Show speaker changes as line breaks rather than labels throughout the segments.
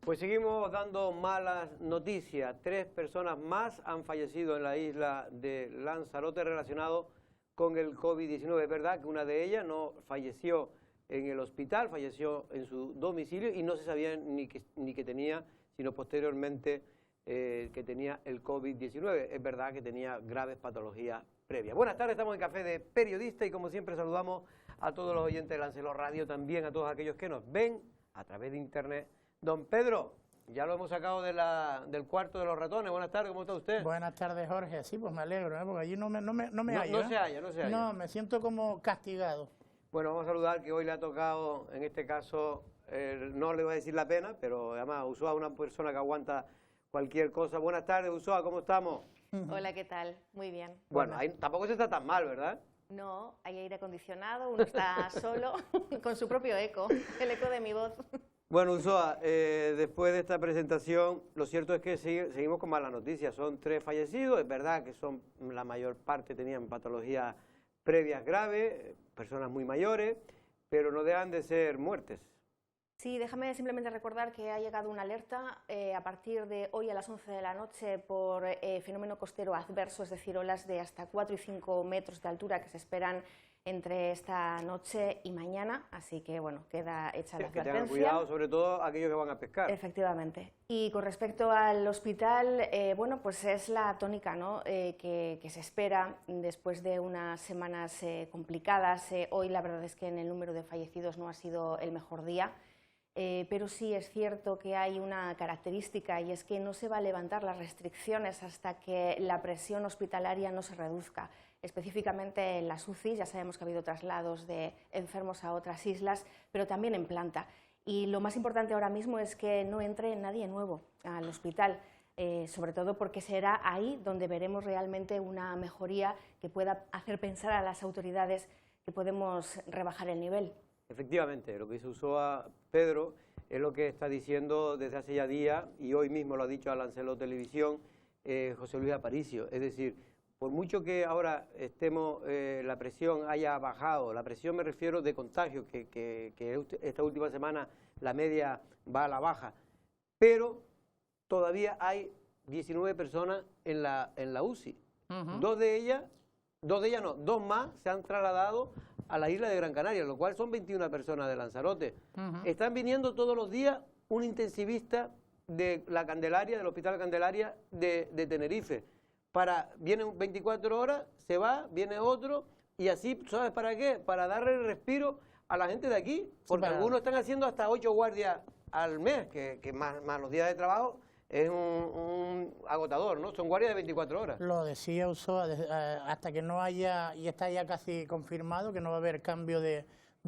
Pues seguimos dando malas noticias. 3 personas más han fallecido en la isla de Lanzarote relacionado con el COVID-19. Es verdad que una de ellas no falleció en el hospital, falleció en su domicilio y no se sabía ni que tenía, sino posteriormente que tenía el COVID-19. Es verdad que tenía graves patologías previas. Buenas tardes, estamos en Café de Periodista y como siempre saludamos a todos los oyentes de Lancelot Radio, también a todos aquellos que nos ven a través de internet. Don Pedro, ya lo hemos sacado del cuarto de los ratones. Buenas tardes, ¿cómo está usted?
Buenas tardes, Jorge. Sí, pues me alegro, porque allí no me hallo.
No se halla, no se halla.
No, me siento como castigado.
Bueno, vamos a saludar que hoy le ha tocado, en este caso, no le voy a decir la pena, pero además Usoa, una persona que aguanta cualquier cosa. Buenas tardes, Usoa, ¿cómo estamos?
Hola, ¿qué tal? Muy bien.
Bueno, ahí tampoco se está tan mal, ¿verdad?
No, hay aire acondicionado, uno está solo, con su propio eco, el eco de mi voz.
Bueno, Usoa, después de esta presentación, lo cierto es que seguimos con malas noticias. Son 3 fallecidos, es verdad que la mayor parte tenían patologías previas graves, personas muy mayores, pero no dejan de ser muertes.
Sí, déjame simplemente recordar que ha llegado una alerta a partir de hoy a las 11 de la noche por fenómeno costero adverso, es decir, olas de hasta 4 y 5 metros de altura que se esperan entre esta noche y mañana, así que bueno, queda hecha la advertencia.
Que tengan cuidado, sobre todo aquellos que van a pescar.
Efectivamente. Y con respecto al hospital, bueno, pues es la tónica, ¿no? Que se espera después de unas semanas complicadas. Hoy la verdad es que en el número de fallecidos no ha sido el mejor día. Pero sí es cierto que hay una característica y es que no se va a levantar las restricciones hasta que la presión hospitalaria no se reduzca. Específicamente en las UCI, ya sabemos que ha habido traslados de enfermos a otras islas, pero también en planta. Y lo más importante ahora mismo es que no entre nadie nuevo al hospital, sobre todo porque será ahí donde veremos realmente una mejoría que pueda hacer pensar a las autoridades que podemos rebajar el nivel.
Efectivamente, lo que dice Usoa Pedro es lo que está diciendo desde hace ya días y hoy mismo lo ha dicho a Lancelot Televisión José Luis Aparicio. Es decir, por mucho que ahora la presión haya bajado, la presión me refiero de contagio, que esta última semana la media va a la baja, pero todavía hay 19 personas en la UCI. Dos más se han trasladado a la isla de Gran Canaria, lo cual son 21 personas de Lanzarote. Están viniendo todos los días un intensivista de la Candelaria, del Hospital Candelaria de Tenerife. Viene 24 horas, se va, viene otro, y así, ¿sabes para qué? Para darle el respiro a la gente de aquí, porque algunos están haciendo hasta 8 guardias al mes, que más los días de trabajo es un agotador, ¿no? Son guardias de 24 horas.
Lo decía Usoa, hasta que no haya, y está ya casi confirmado, que no va a haber cambio de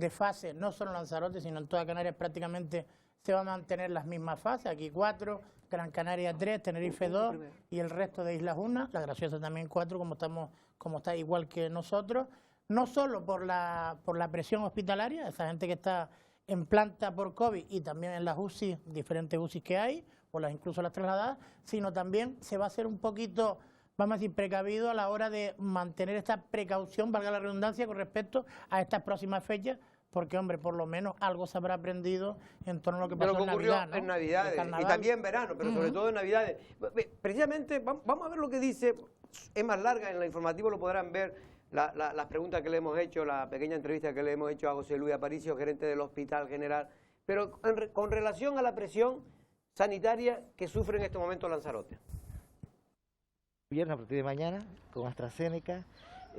fase, no solo en Lanzarote, sino en toda Canarias prácticamente se va a mantener las mismas fases, aquí 4, Gran Canaria 3, Tenerife 2 y el resto de islas 1, La Graciosa también 4, como está igual que nosotros, no solo por la presión hospitalaria, esa gente que está en planta por COVID y también en las UCI, diferentes UCI que hay, o incluso las trasladadas, sino también se va a hacer un poquito, vamos a decir, precavido a la hora de mantener esta precaución, valga la redundancia, con respecto a estas próximas fechas, porque, hombre, por lo menos algo se habrá aprendido en torno a lo que pasó en Navidad, ¿no?
En Navidades, y también en verano, pero sobre todo en Navidades. Precisamente, vamos a ver lo que dice, es más larga, en el informativo lo podrán ver, las preguntas que le hemos hecho, la pequeña entrevista que le hemos hecho a José Luis Aparicio, gerente del Hospital General, pero con relación a la presión sanitaria que sufre en este momento Lanzarote.
Viernes a partir de mañana, con AstraZeneca,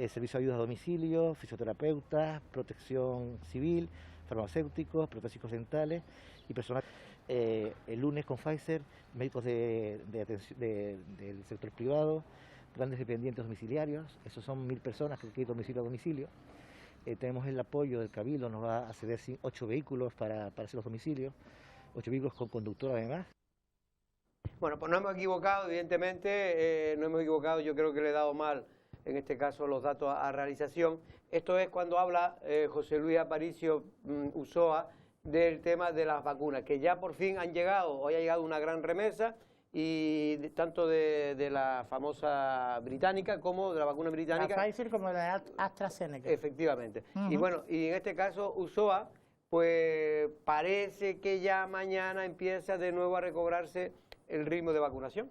servicio de ayuda a domicilio, fisioterapeutas, protección civil, farmacéuticos, protésicos dentales y personal. El lunes con Pfizer, médicos del sector privado, grandes dependientes domiciliarios, esos son 1000 personas que quieren domicilio a domicilio. Tenemos el apoyo del Cabildo, nos va a ceder 8 vehículos para hacer los domicilios, 8 vehículos con conductor además. Bueno,
pues no hemos equivocado, evidentemente, no hemos equivocado, yo creo que le he dado mal en este caso los datos a realización. Esto es cuando habla José Luis Aparicio Ulloa del tema de las vacunas, que ya por fin han llegado, hoy ha llegado una gran remesa, y tanto de la famosa británica como de la vacuna británica.
La Pfizer como de la AstraZeneca.
Efectivamente. Y bueno, y en este caso Ulloa, pues parece que ya mañana empieza de nuevo a recobrarse el ritmo de vacunación.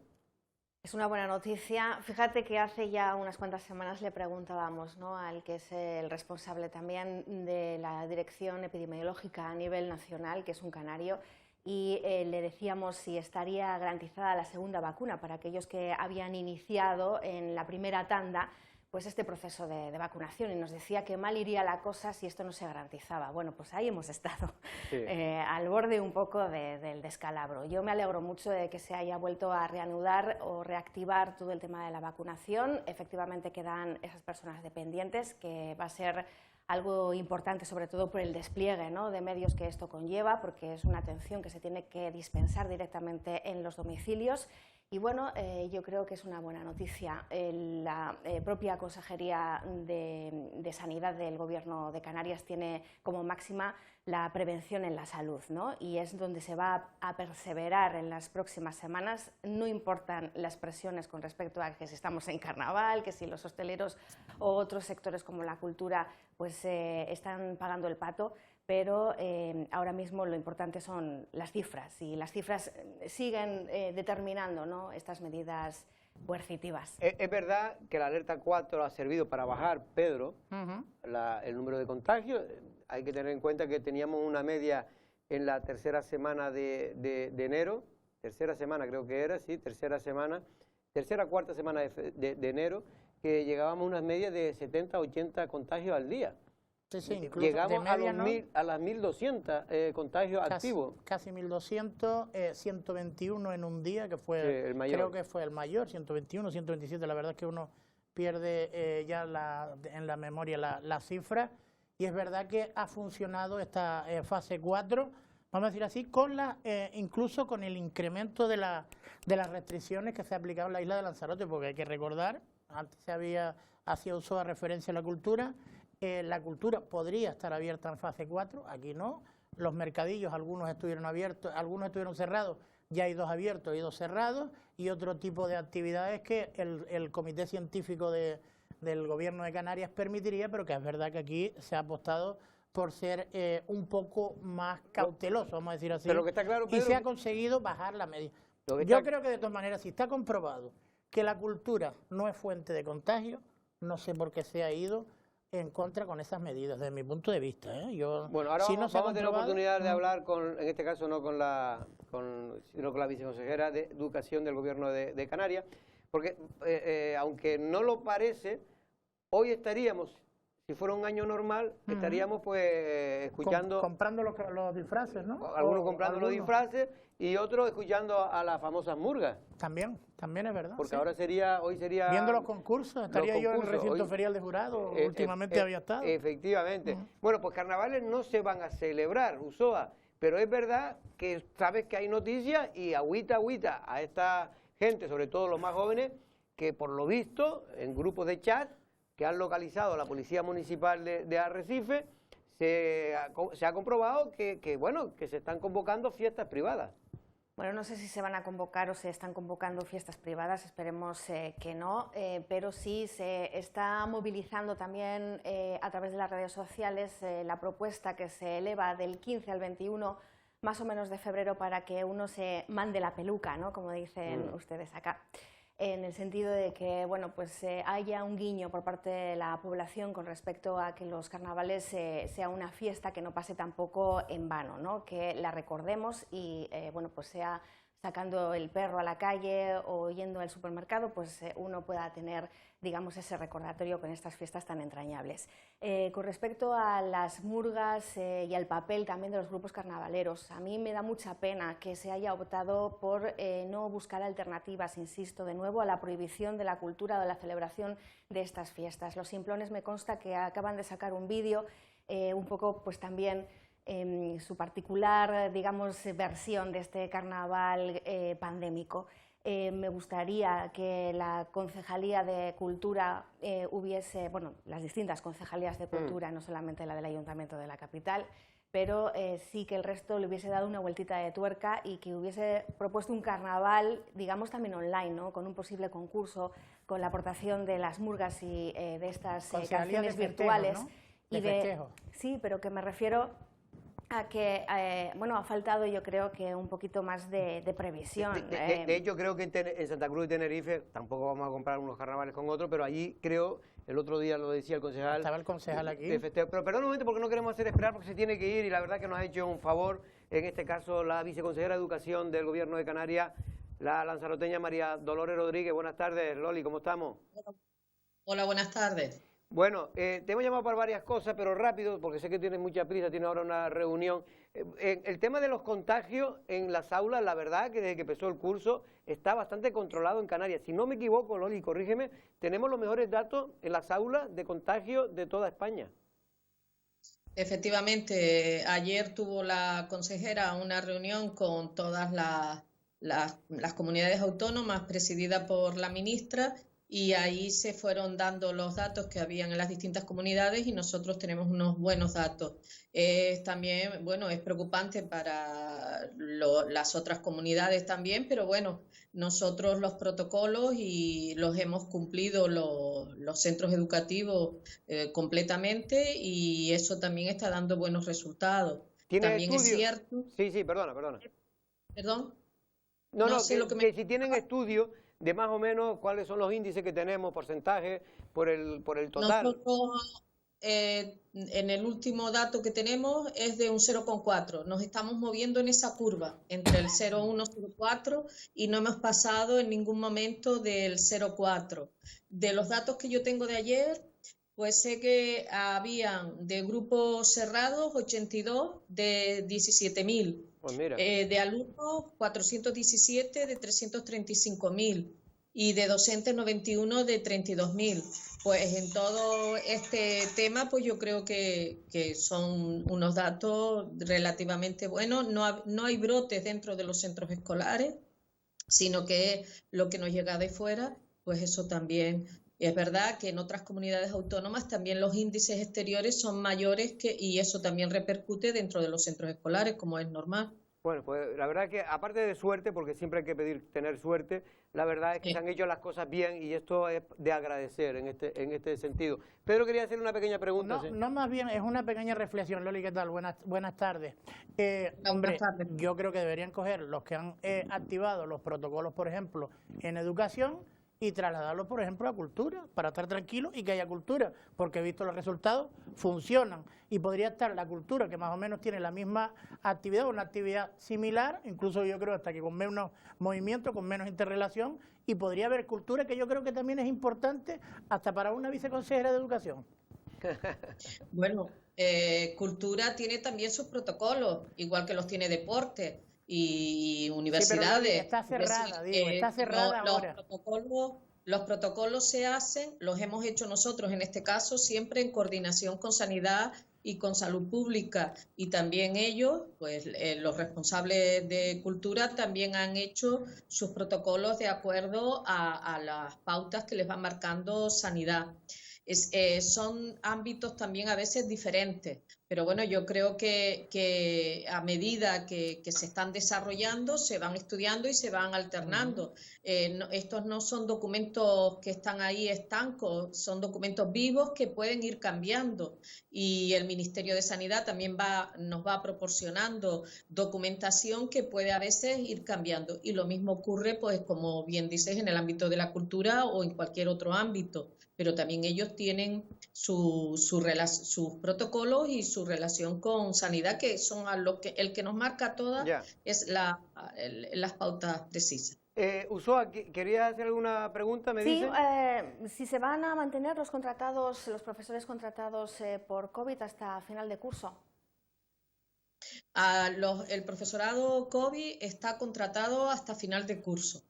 Es una buena noticia. Fíjate que hace ya unas cuantas semanas le preguntábamos, ¿no?, al que es el responsable también de la dirección epidemiológica a nivel nacional, que es un canario, y le decíamos si estaría garantizada la segunda vacuna para aquellos que habían iniciado en la primera tanda pues este proceso de vacunación, y nos decía que mal iría la cosa si esto no se garantizaba. Bueno, pues ahí hemos estado, sí, al borde un poco del descalabro. Yo me alegro mucho de que se haya vuelto a reanudar o reactivar todo el tema de la vacunación. Efectivamente quedan esas personas dependientes, que va a ser algo importante, sobre todo por el despliegue, ¿no?, de medios que esto conlleva, porque es una atención que se tiene que dispensar directamente en los domicilios. Y bueno, yo creo que es una buena noticia. La propia Consejería de Sanidad del Gobierno de Canarias tiene como máxima la prevención en la salud, ¿no?, y es donde se va a perseverar en las próximas semanas. No importan las presiones con respecto a que si estamos en carnaval, que si los hosteleros o otros sectores como la cultura pues están pagando el pato, pero ahora mismo lo importante son las cifras, y las cifras siguen determinando, ¿no?, estas medidas coercitivas.
Es verdad que la alerta 4 ha servido para bajar, Pedro, el número de contagios. Hay que tener en cuenta que teníamos una media en la tercera semana de enero, tercera semana creo que era, sí, cuarta semana de enero, que llegábamos a unas medias de 70, 80 contagios al día.
Sí, sí, incluso
llegamos
media,
a las 1.200 contagios activos.
Casi 1.200, 121 en un día, que fue,
el mayor.
Creo que fue el mayor, 121, 127, la verdad es que uno pierde ya en la memoria la cifra, y es verdad que ha funcionado esta fase 4, vamos a decir así, incluso con el incremento de las restricciones que se ha aplicado en la isla de Lanzarote, porque hay que recordar, antes hacía uso de referencia a la cultura podría estar abierta en fase 4, aquí no. Los mercadillos, algunos estuvieron abiertos, algunos estuvieron cerrados, ya hay 2 abiertos y 2 cerrados, y otro tipo de actividades que el Comité Científico del Gobierno de Canarias permitiría, pero que es verdad que aquí se ha apostado por ser un poco más cauteloso, vamos a decir así,
pero lo que está claro, Pedro,
y se ha conseguido bajar la media. Yo creo que de todas maneras, si está comprobado que la cultura no es fuente de contagio, no sé por qué se ha ido en contra con esas medidas, desde mi punto de vista.
Bueno, ahora vamos a tener oportunidad de hablar, en este caso no sino con la viceconsejera de Educación del Gobierno de Canarias, porque aunque no lo parece, hoy estaríamos, si fuera un año normal, estaríamos pues escuchando...
comprando los disfraces, ¿no?
Algunos comprando los disfraces y otros escuchando a las famosas murgas.
También es verdad.
Porque
sí.
hoy sería...
Viendo los concursos, estaría yo en el recinto ferial de Jurado, últimamente había estado.
Efectivamente. Bueno, pues carnavales no se van a celebrar, Ulloa, pero es verdad que sabes que hay noticias y agüita a esta gente, sobre todo los más jóvenes, que por lo visto, en grupos de chat que han localizado la Policía Municipal de Arrecife, se ha comprobado que se están convocando fiestas privadas.
Bueno, no sé si se van a convocar o se están convocando fiestas privadas, esperemos que no, pero sí se está movilizando también a través de las redes sociales la propuesta que se eleva del 15 al 21 más o menos de febrero para que uno se mande la peluca, ¿no?, como dicen ustedes acá, en el sentido de que haya un guiño por parte de la población con respecto a que los carnavales sea una fiesta que no pase tampoco en vano, ¿no?, que la recordemos y sea sacando el perro a la calle o yendo al supermercado, uno pueda tener, digamos, ese recordatorio con estas fiestas tan entrañables. Con respecto a las murgas y al papel también de los grupos carnavaleros, a mí me da mucha pena que se haya optado por no buscar alternativas, insisto, de nuevo, a la prohibición de la cultura o de la celebración de estas fiestas. Los Simplones me consta que acaban de sacar un vídeo un poco, también su particular, digamos, versión de este carnaval pandémico. Me gustaría que la Concejalía de Cultura hubiese, bueno, las distintas concejalías de cultura, no solamente la del Ayuntamiento de la capital, pero sí que el resto le hubiese dado una vueltita de tuerca y que hubiese propuesto un carnaval, digamos también online, ¿no? Con un posible concurso, con la aportación de las murgas y de estas canciones virtuales.
¿no?
Y sí, pero que me refiero a que, bueno, ha faltado yo creo que un poquito más de previsión.
De hecho, creo que en Santa Cruz y Tenerife, tampoco vamos a comparar unos carnavales con otros, pero allí creo, el otro día lo decía el concejal.
Estaba el concejal aquí.
Pero perdón un momento porque no queremos hacer esperar porque se tiene que ir y la verdad que nos ha hecho un favor, en este caso la viceconsejera de Educación del Gobierno de Canarias, la lanzaroteña María Dolores Rodríguez. Buenas tardes, Loli, ¿cómo estamos?
Hola, buenas tardes.
Bueno, te hemos llamado para varias cosas, pero rápido, porque sé que tienes mucha prisa, tienes ahora una reunión. El tema de los contagios en las aulas, la verdad que desde que empezó el curso está bastante controlado en Canarias. Si no me equivoco, Loli, corrígeme, tenemos los mejores datos en las aulas de contagio de toda España.
Efectivamente, ayer tuvo la consejera una reunión con todas las comunidades autónomas presidida por la ministra, y ahí se fueron dando los datos que habían en las distintas comunidades y nosotros tenemos unos buenos datos. También, bueno, es preocupante para las otras comunidades también, pero bueno, nosotros los protocolos y los hemos cumplido los centros educativos completamente, y eso también está dando buenos resultados. También es cierto...
Sí, perdona.
¿Perdón?
No,
sé lo que
que si tienen estudios de más o menos cuáles son los índices que tenemos, porcentaje por el total.
Nosotros, en el último dato que tenemos es de un 0,4. Nos estamos moviendo en esa curva, entre el 0,1 y 0,4, y no hemos pasado en ningún momento del 0,4. De los datos que yo tengo de ayer, pues sé que habían de grupos cerrados 82 de 17.000.
Pues mira.
De alumnos 417 de 335.000 y de docentes 91 de 32.000. Pues en todo este tema, pues yo creo que son unos datos relativamente buenos. No hay brotes dentro de los centros escolares, sino que lo que nos llega de fuera, pues eso también. Es verdad que en otras comunidades autónomas también los índices exteriores son mayores y eso también repercute dentro de los centros escolares, como es normal.
Bueno, pues la verdad que aparte de suerte, porque siempre hay que tener suerte, la verdad es que se han hecho las cosas bien y esto es de agradecer en este sentido. Pedro quería hacerle una pequeña pregunta.
No, más bien es una pequeña reflexión. Loli, ¿qué tal? Buenas tardes. Hombre, yo creo que deberían coger los que han activado los protocolos, por ejemplo, en educación, y trasladarlo, por ejemplo, a cultura, para estar tranquilos y que haya cultura, porque he visto los resultados, funcionan, y podría estar la cultura, que más o menos tiene la misma actividad, una actividad similar, incluso yo creo hasta que con menos movimiento, con menos interrelación, y podría haber cultura, que yo creo que también es importante hasta para una viceconsejera de Educación.
Bueno, cultura tiene también sus protocolos, igual que los tiene deporte y universidades.
Sí, está cerrada, está cerrada ahora.
Los protocolos se hacen, los hemos hecho nosotros en este caso siempre en coordinación con Sanidad y con Salud Pública, y también ellos, pues los responsables de cultura también han hecho sus protocolos de acuerdo a las pautas que les va marcando Sanidad. Son ámbitos también a veces diferentes, pero bueno, yo creo que a medida que se están desarrollando, se van estudiando y se van alternando. Estos no son documentos que están ahí estancos, son documentos vivos que pueden ir cambiando, y el Ministerio de Sanidad también nos va proporcionando documentación que puede a veces ir cambiando, y lo mismo ocurre, pues como bien dices, en el ámbito de la cultura o en cualquier otro ámbito. Pero también ellos tienen sus protocolos y su relación con Sanidad, que son el que nos marca todas, es las pautas precisas.
Ulloa, ¿querías hacer alguna pregunta?
Sí, si se van a mantener los profesores contratados por COVID hasta final de curso.
El profesorado COVID está contratado hasta final de curso.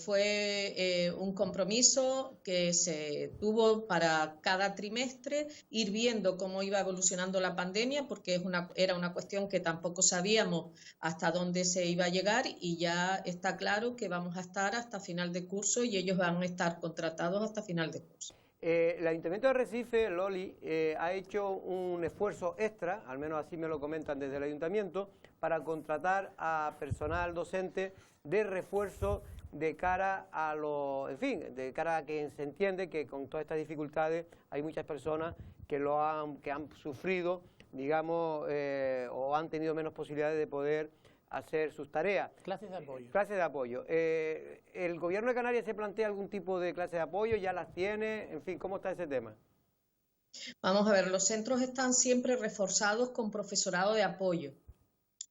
Fue un compromiso que se tuvo para cada trimestre, ir viendo cómo iba evolucionando la pandemia, porque era una cuestión que tampoco sabíamos hasta dónde se iba a llegar, y ya está claro que vamos a estar hasta final de curso y ellos van a estar contratados hasta final de curso.
El Ayuntamiento de Recife, Loli, ha hecho un esfuerzo extra, al menos así me lo comentan desde el Ayuntamiento, para contratar a personal docente de refuerzo de cara a de cara a que se entiende que con todas estas dificultades hay muchas personas que han sufrido, digamos, o han tenido menos posibilidades de poder hacer sus tareas.
Clases de apoyo.
Clases de apoyo. ¿El Gobierno de Canarias se plantea algún tipo de clase de apoyo? ¿Ya las tiene? En fin, ¿cómo está ese tema?
Vamos a ver, los centros están siempre reforzados con profesorado de apoyo,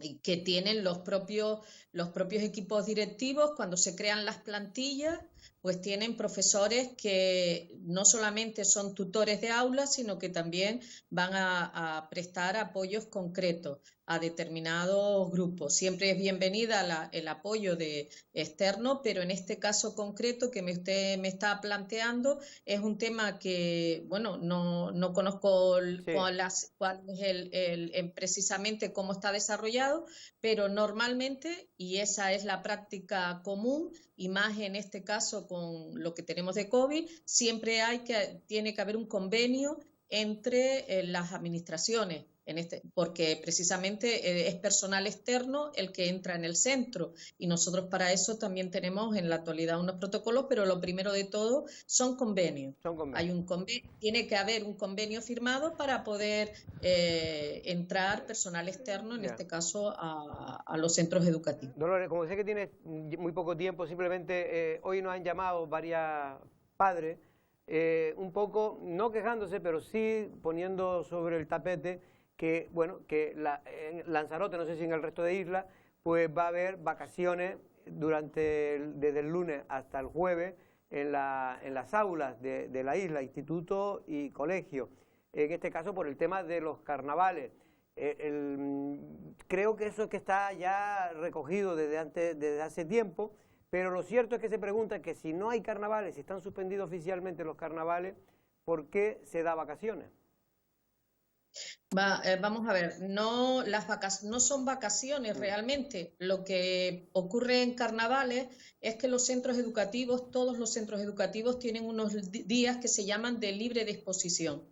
y que tienen los propios equipos directivos. Cuando se crean las plantillas, pues tienen profesores que no solamente son tutores de aula, sino que también van a prestar apoyos concretos a determinados grupos. Siempre es bienvenida el apoyo externo, pero en este caso concreto que usted me está planteando es un tema que, bueno, no conozco cuál es precisamente cómo está desarrollado, pero normalmente, y esa es la práctica común, y más en este caso con lo que tenemos de COVID, siempre tiene que haber un convenio entre las administraciones, porque precisamente es personal externo el que entra en el centro, y nosotros para eso también tenemos en la actualidad unos protocolos, pero lo primero de todo son convenios. Tiene que haber un convenio firmado para poder entrar personal externo, en este caso a los centros educativos.
Dolores, como sé que tienes muy poco tiempo, simplemente hoy nos han llamado varios padres, un poco, no quejándose, pero sí poniendo sobre el tapete que, bueno, que en Lanzarote, no sé si en el resto de islas, pues va a haber vacaciones desde el lunes hasta el jueves en las aulas de la isla, instituto y colegio. En este caso por el tema de los carnavales. Creo que eso es que está ya recogido desde hace tiempo, pero lo cierto es que se pregunta que si no hay carnavales, si están suspendidos oficialmente los carnavales, ¿por qué se da vacaciones?
Vamos a ver, no son vacaciones realmente. Lo que ocurre en carnavales es que los centros educativos, todos los centros educativos tienen unos días que se llaman de libre disposición.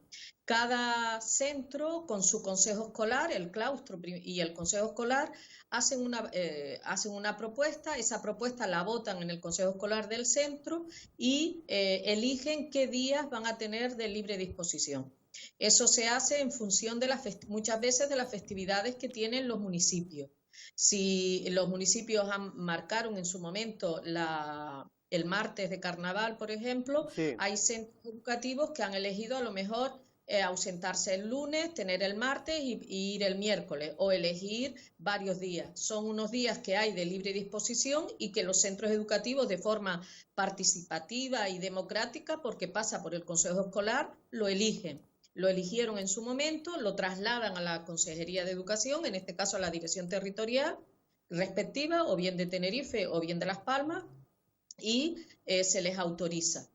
Cada centro con su consejo escolar, el claustro y el consejo escolar, hacen una propuesta, esa propuesta la votan en el consejo escolar del centro y eligen qué días van a tener de libre disposición. Eso se hace en función de muchas veces de las festividades que tienen los municipios. Si los municipios marcaron en su momento el martes de carnaval, por ejemplo, sí, hay centros educativos que han elegido a lo mejor ausentarse el lunes, tener el martes y ir el miércoles, o elegir varios días. Son unos días que hay de libre disposición y que los centros educativos, de forma participativa y democrática, porque pasa por el consejo escolar, lo eligen. Lo eligieron en su momento, lo trasladan a la Consejería de Educación, en este caso a la Dirección Territorial respectiva, o bien de Tenerife o bien de Las Palmas, y se les autoriza.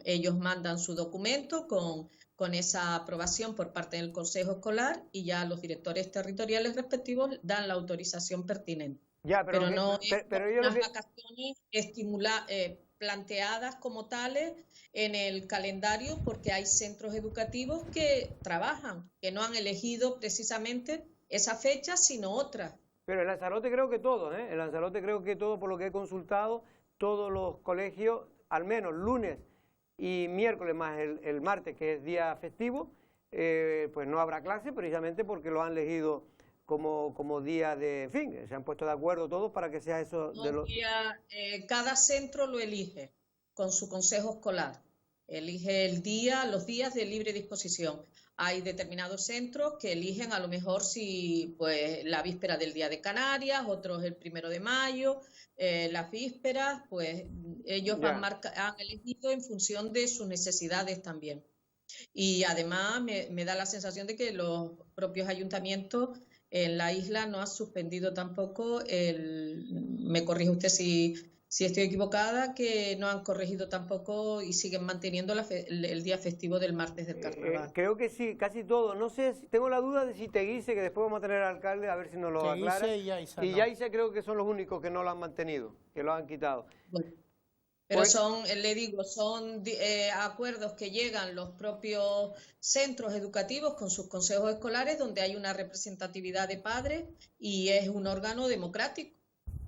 Ellos mandan su documento con esa aprobación por parte del Consejo Escolar, y ya los directores territoriales respectivos dan la autorización pertinente.
Ya, pero
no unas vacaciones planteadas como tales en el calendario, porque hay centros educativos que trabajan, que no han elegido precisamente esa fecha, sino otra.
Pero en Lanzarote creo que todos, En Lanzarote creo que todos, por lo que he consultado, todos los colegios, al menos lunes y miércoles más el martes, que es día festivo, pues no habrá clase, precisamente porque lo han elegido como día de, en fin, se han puesto de acuerdo todos para que sea eso.
Cada centro lo elige con su consejo escolar, elige los días de libre disposición. Hay determinados centros que eligen a lo mejor pues la víspera del Día de Canarias, otros el 1 de mayo, las vísperas, pues ellos han elegido en función de sus necesidades también. Y además me da la sensación de que los propios ayuntamientos en la isla no han suspendido tampoco me corrige usted si si estoy equivocada, que no han corregido tampoco y siguen manteniendo el día festivo del martes del carnaval.
Creo que sí, casi todo. No sé, tengo la duda de si Teguise, que después vamos a tener al alcalde, a ver si nos lo aclara.
Y Yaiza,
y Yaiza creo que son los únicos que no lo han mantenido, que lo han quitado.
Bueno, pero le digo, son acuerdos que llegan los propios centros educativos con sus consejos escolares, donde hay una representatividad de padres y es un órgano democrático.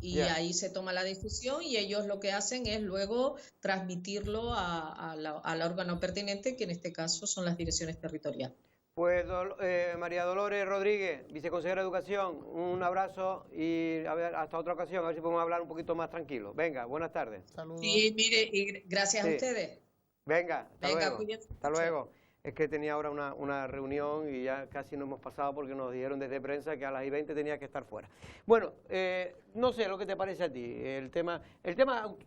Y ahí se toma la decisión y ellos lo que hacen es luego transmitirlo al órgano pertinente, que en este caso son las direcciones territoriales.
Pues María Dolores Rodríguez, viceconsejera de Educación, un abrazo y a ver, hasta otra ocasión, a ver si podemos hablar un poquito más tranquilo. Venga, buenas tardes.
Saludos.
Sí, mire, y gracias a ustedes.
Venga, luego.
Cuídense.
Hasta luego. Es que tenía ahora una reunión y ya casi no hemos pasado porque nos dijeron desde prensa que a las 20 tenía que estar fuera. Bueno, no sé lo que te parece a ti. El tema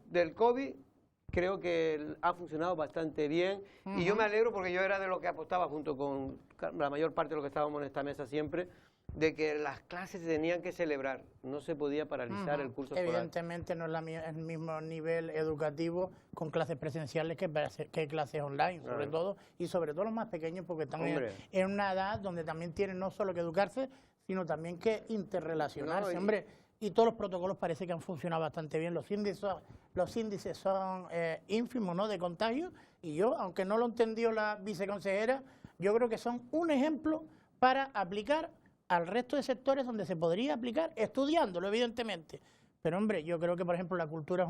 del COVID creo que ha funcionado bastante bien y yo me alegro porque yo era de los que apostaba junto con la mayor parte de los que estábamos en esta mesa siempre, de que las clases se tenían que celebrar, no se podía paralizar el curso escolar.
Evidentemente no es el mismo nivel educativo con clases presenciales que clases online, sobre todo los más pequeños, porque están en una edad donde también tienen no solo que educarse, sino también que interrelacionarse, y todos los protocolos parece que han funcionado bastante bien. Los índices son ínfimos, ¿no?, de contagio, y yo, aunque no lo entendió la viceconsejera, yo creo que son un ejemplo para aplicar al resto de sectores donde se podría aplicar, estudiándolo, evidentemente. Pero, hombre, yo creo que, por ejemplo, la cultura es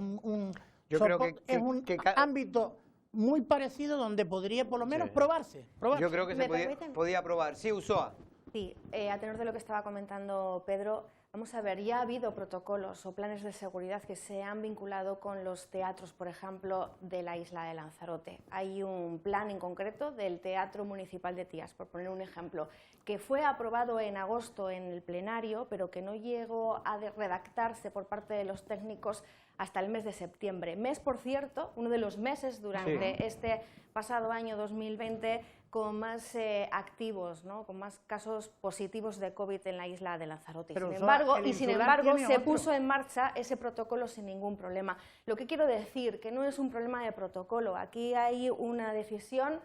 un ámbito muy parecido donde podría, por lo menos, probarse.
Yo creo que se podía probar. Sí, Usoa.
Sí, a tenor de lo que estaba comentando Pedro, vamos a ver, ya ha habido protocolos o planes de seguridad que se han vinculado con los teatros, por ejemplo, de la isla de Lanzarote. Hay un plan en concreto del Teatro Municipal de Tías, por poner un ejemplo, que fue aprobado en agosto en el plenario, pero que no llegó a redactarse por parte de los técnicos hasta el mes de septiembre. Mes, por cierto, uno de los meses durante este pasado año 2020 con más activos, ¿no?, con más casos positivos de COVID en la isla de Lanzarote. Sin embargo, se puso en marcha ese protocolo sin ningún problema. Lo que quiero decir, que no es un problema de protocolo, aquí hay una decisión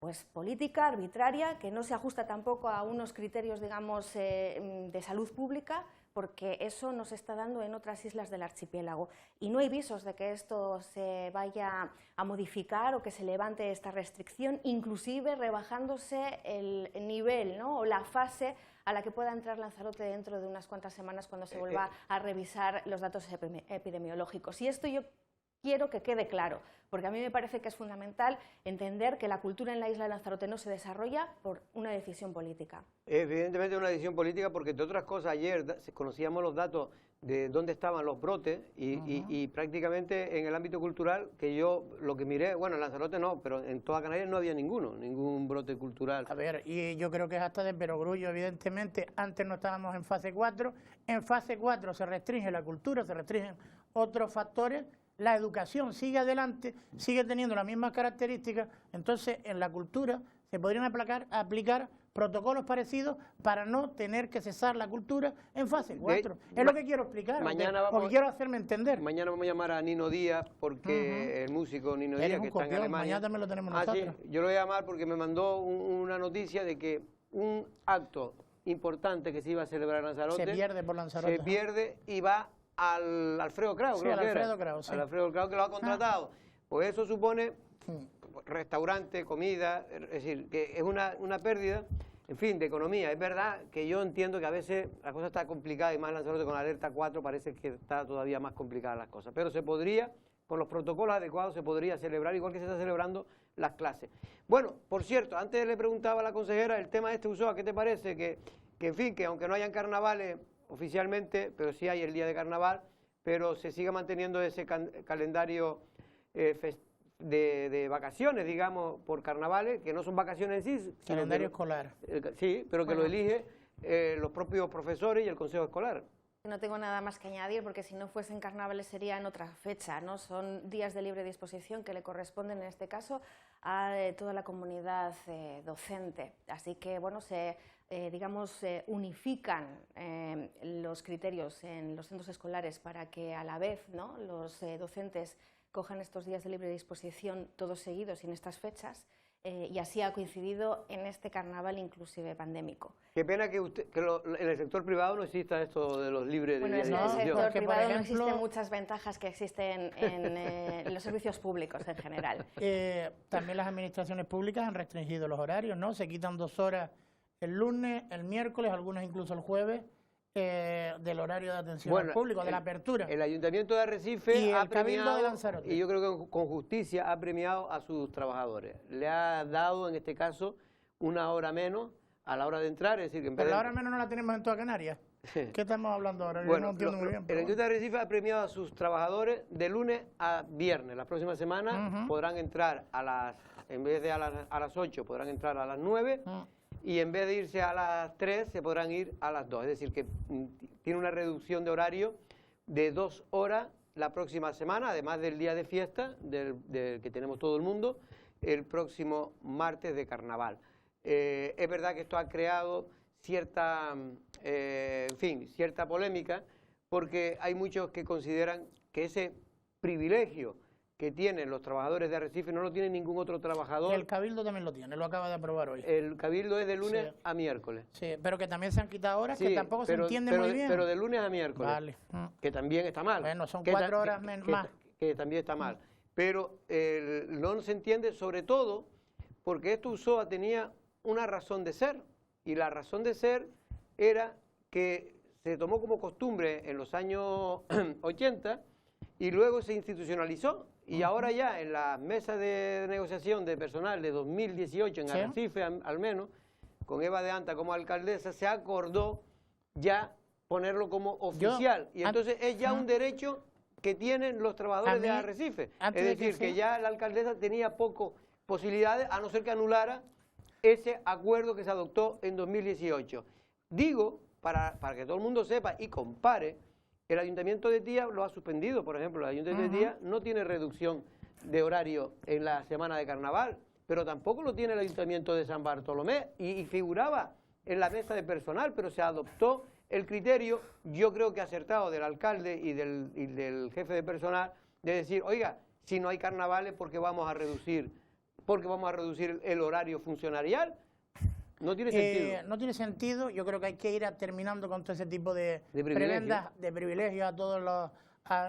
pues política, arbitraria, que no se ajusta tampoco a unos criterios, digamos, de salud pública, porque eso nos está dando en otras islas del archipiélago. Y no hay visos de que esto se vaya a modificar o que se levante esta restricción, inclusive rebajándose el nivel, ¿no?, o la fase a la que pueda entrar Lanzarote dentro de unas cuantas semanas cuando se vuelva a revisar los datos epidemiológicos. Y esto yo quiero que quede claro, porque a mí me parece que es fundamental entender que la cultura en la isla de Lanzarote no se desarrolla por una decisión política.
Evidentemente una decisión política porque, entre otras cosas, ayer conocíamos los datos de dónde estaban los brotes y prácticamente en el ámbito cultural, que yo lo que miré, bueno, en Lanzarote no, pero en toda Canarias no había ningún brote cultural.
A ver, y yo creo que es hasta de perogrullo, evidentemente. Antes no estábamos en fase 4, en fase 4 se restringe la cultura, se restringen otros factores. La educación sigue adelante, sigue teniendo las mismas características, entonces en la cultura se podrían aplicar protocolos parecidos para no tener que cesar la cultura en fase 4. Es lo que quiero explicar, porque quiero hacerme entender.
Mañana vamos a llamar a Nino Díaz, porque el músico Nino Díaz, que está en Alemania.
Mañana también lo tenemos nosotros.
Sí, yo lo voy a llamar porque me mandó una noticia de que un acto importante que se iba a celebrar en Lanzarote
se pierde por Lanzarote.
Se pierde y va al Alfredo Kraus,
sí, al Alfredo Kraus,
al Alfredo Kraus, que lo ha contratado. Pues eso supone restaurante, comida, es decir, que es una pérdida, en fin, de economía. Es verdad que yo entiendo que a veces la cosa está complicada y más Lanzarote con la alerta 4 parece que está todavía más complicada las cosas, pero se podría, con los protocolos adecuados, se podría celebrar igual que se está celebrando las clases. Bueno, por cierto, antes le preguntaba a la consejera el tema de Usoa, ¿qué te parece? Que en fin, que aunque no hayan carnavales oficialmente, pero sí hay el día de carnaval, pero se sigue manteniendo ese calendario de vacaciones, digamos, por carnavales, que no son vacaciones en sí.
Calendario escolar.
Sí, pero que lo elige los propios profesores y el consejo escolar.
No tengo nada más que añadir, porque si no fuesen carnavales sería en otra fecha, ¿no? Son días de libre disposición que le corresponden en este caso a toda la comunidad docente. Así que, bueno, digamos, unifican los criterios en los centros escolares para que a la vez, ¿no?, los docentes cojan estos días de libre disposición todos seguidos y en estas fechas. Y así ha coincidido en este carnaval inclusive pandémico.
Qué pena que en el sector privado no exista esto de los libres de
Bueno, en el sector
porque,
privado
por ejemplo,
no existen muchas ventajas que existen en los servicios públicos en general.
También las administraciones públicas han restringido los horarios, ¿no? Se quitan 2 horas el lunes, el miércoles, algunas incluso el jueves, del horario de atención al público, de la apertura.
El Ayuntamiento de Arrecife
y
ha
el Cabildo de
premiado,
Lanzarote.
y yo creo que con justicia ha premiado a sus trabajadores. Le ha dado, en este caso, 1 hora menos a la hora de entrar, es decir, que en vez
Pero
de...
la hora menos no la tenemos en toda Canarias. ¿Qué estamos hablando ahora? Yo
Bueno,
no entiendo muy bien.
el
pero
Ayuntamiento de Arrecife ha premiado a sus trabajadores de lunes a viernes. La próxima semana podrán entrar en vez de a las 8, podrán entrar a las 9. Y en vez de irse a las 3, se podrán ir a las 2. Es decir, que tiene una reducción de horario de 2 horas la próxima semana, además del día de fiesta del que tenemos todo el mundo, el próximo martes de carnaval. Es verdad que esto ha creado cierta polémica, porque hay muchos que consideran que ese privilegio que tienen los trabajadores de Arrecife no lo tiene ningún otro trabajador.
El Cabildo también lo tiene, lo acaba de aprobar hoy.
El Cabildo es de lunes a miércoles.
Sí, pero que también se han quitado horas,
Sí,
que tampoco se entiende muy bien.
Pero de lunes a miércoles,
Vale.
que también está mal.
Bueno, son 4 horas más.
Que también está mal. Pero no se entiende, sobre todo, porque esto USOA tenía una razón de ser, y la razón de ser era que se tomó como costumbre en los años 80 y luego se institucionalizó. Y ahora ya en la mesa de negociación de personal de 2018 en Arrecife, al menos, con Eva de Anta como alcaldesa, se acordó ya ponerlo como oficial. Y entonces es ya un derecho que tienen los trabajadores de Arrecife. Es decir, que ya la alcaldesa tenía poco posibilidades, a no ser que anulara ese acuerdo que se adoptó en 2018. Digo, para que todo el mundo sepa y compare, el Ayuntamiento de Tía lo ha suspendido, por ejemplo. El Ayuntamiento de Tía no tiene reducción de horario en la semana de carnaval, pero tampoco lo tiene el Ayuntamiento de San Bartolomé y figuraba en la mesa de personal, pero se adoptó el criterio, yo creo que acertado, del alcalde y del jefe de personal, de decir, oiga, si no hay carnavales, ¿por qué vamos a reducir el horario funcionarial? No tiene sentido.
No tiene sentido. Yo creo que hay que ir terminando con todo ese tipo de prebendas, de privilegios a todos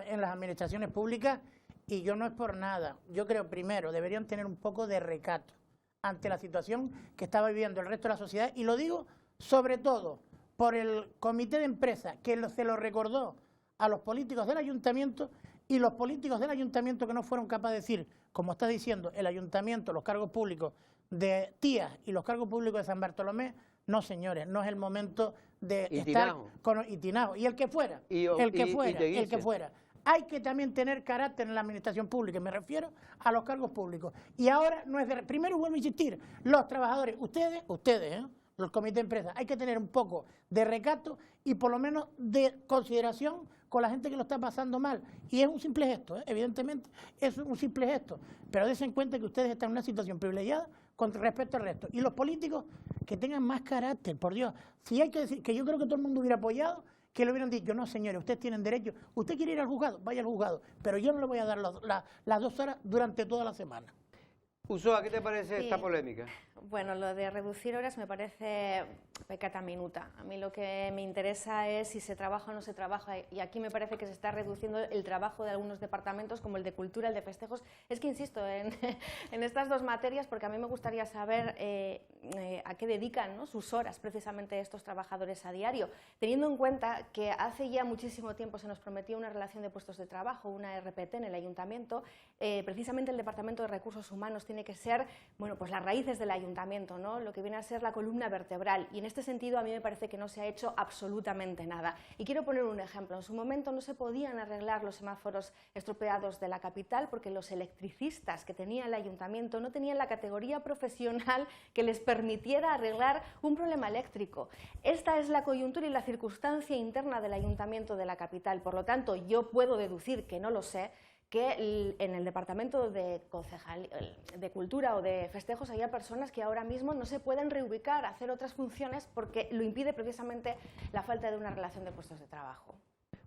en las administraciones públicas. Y yo no es por nada. Yo creo, primero, deberían tener un poco de recato ante la situación que está viviendo el resto de la sociedad. Y lo digo, sobre todo, por el comité de empresa que se lo recordó a los políticos del ayuntamiento, y los políticos del ayuntamiento que no fueron capaces de decir, como está diciendo el ayuntamiento, los cargos públicos de Tías y los cargos públicos de San Bartolomé, no señores, no es el momento de estar con Tinao. Y el que fuera, el que fuera. Hay que también tener carácter en la administración pública, me refiero a los cargos públicos. Y ahora no es primero vuelvo a insistir, los trabajadores, ustedes, los comités de empresa, hay que tener un poco de recato y por lo menos de consideración con la gente que lo está pasando mal. Y es un simple gesto, evidentemente, es un simple gesto. Pero dense en cuenta que ustedes están en una situación privilegiada con respecto al resto. Y los políticos que tengan más carácter, por Dios. Si hay que decir que yo creo que todo el mundo hubiera apoyado, que le hubieran dicho, no señores, ustedes tienen derecho, usted quiere ir al juzgado, vaya al juzgado, pero yo no le voy a dar las 2 horas durante toda la semana.
Usoa, ¿qué te parece esta polémica?
Bueno, lo de reducir horas me parece peccata minuta. A mí lo que me interesa es si se trabaja o no se trabaja, y aquí me parece que se está reduciendo el trabajo de algunos departamentos, como el de Cultura, el de Festejos. Es que insisto en estas 2 materias, porque a mí me gustaría saber a qué dedican, ¿no?, sus horas precisamente estos trabajadores a diario, teniendo en cuenta que hace ya muchísimo tiempo se nos prometió una relación de puestos de trabajo, una RPT en el ayuntamiento. Precisamente el Departamento de Recursos Humanos tiene que ser, bueno, pues las raíces del ayuntamiento, ayuntamiento, ¿no? Lo que viene a ser la columna vertebral, y en este sentido a mí me parece que no se ha hecho absolutamente nada. Y quiero poner un ejemplo. En su momento no se podían arreglar los semáforos estropeados de la capital porque los electricistas que tenía el ayuntamiento no tenían la categoría profesional que les permitiera arreglar un problema eléctrico. Esta es la coyuntura y la circunstancia interna del ayuntamiento de la capital. Por lo tanto, yo puedo deducir, que no lo sé, que en el departamento de Cultura o de Festejos haya personas que ahora mismo no se pueden reubicar a hacer otras funciones porque lo impide precisamente la falta de una relación de puestos de trabajo.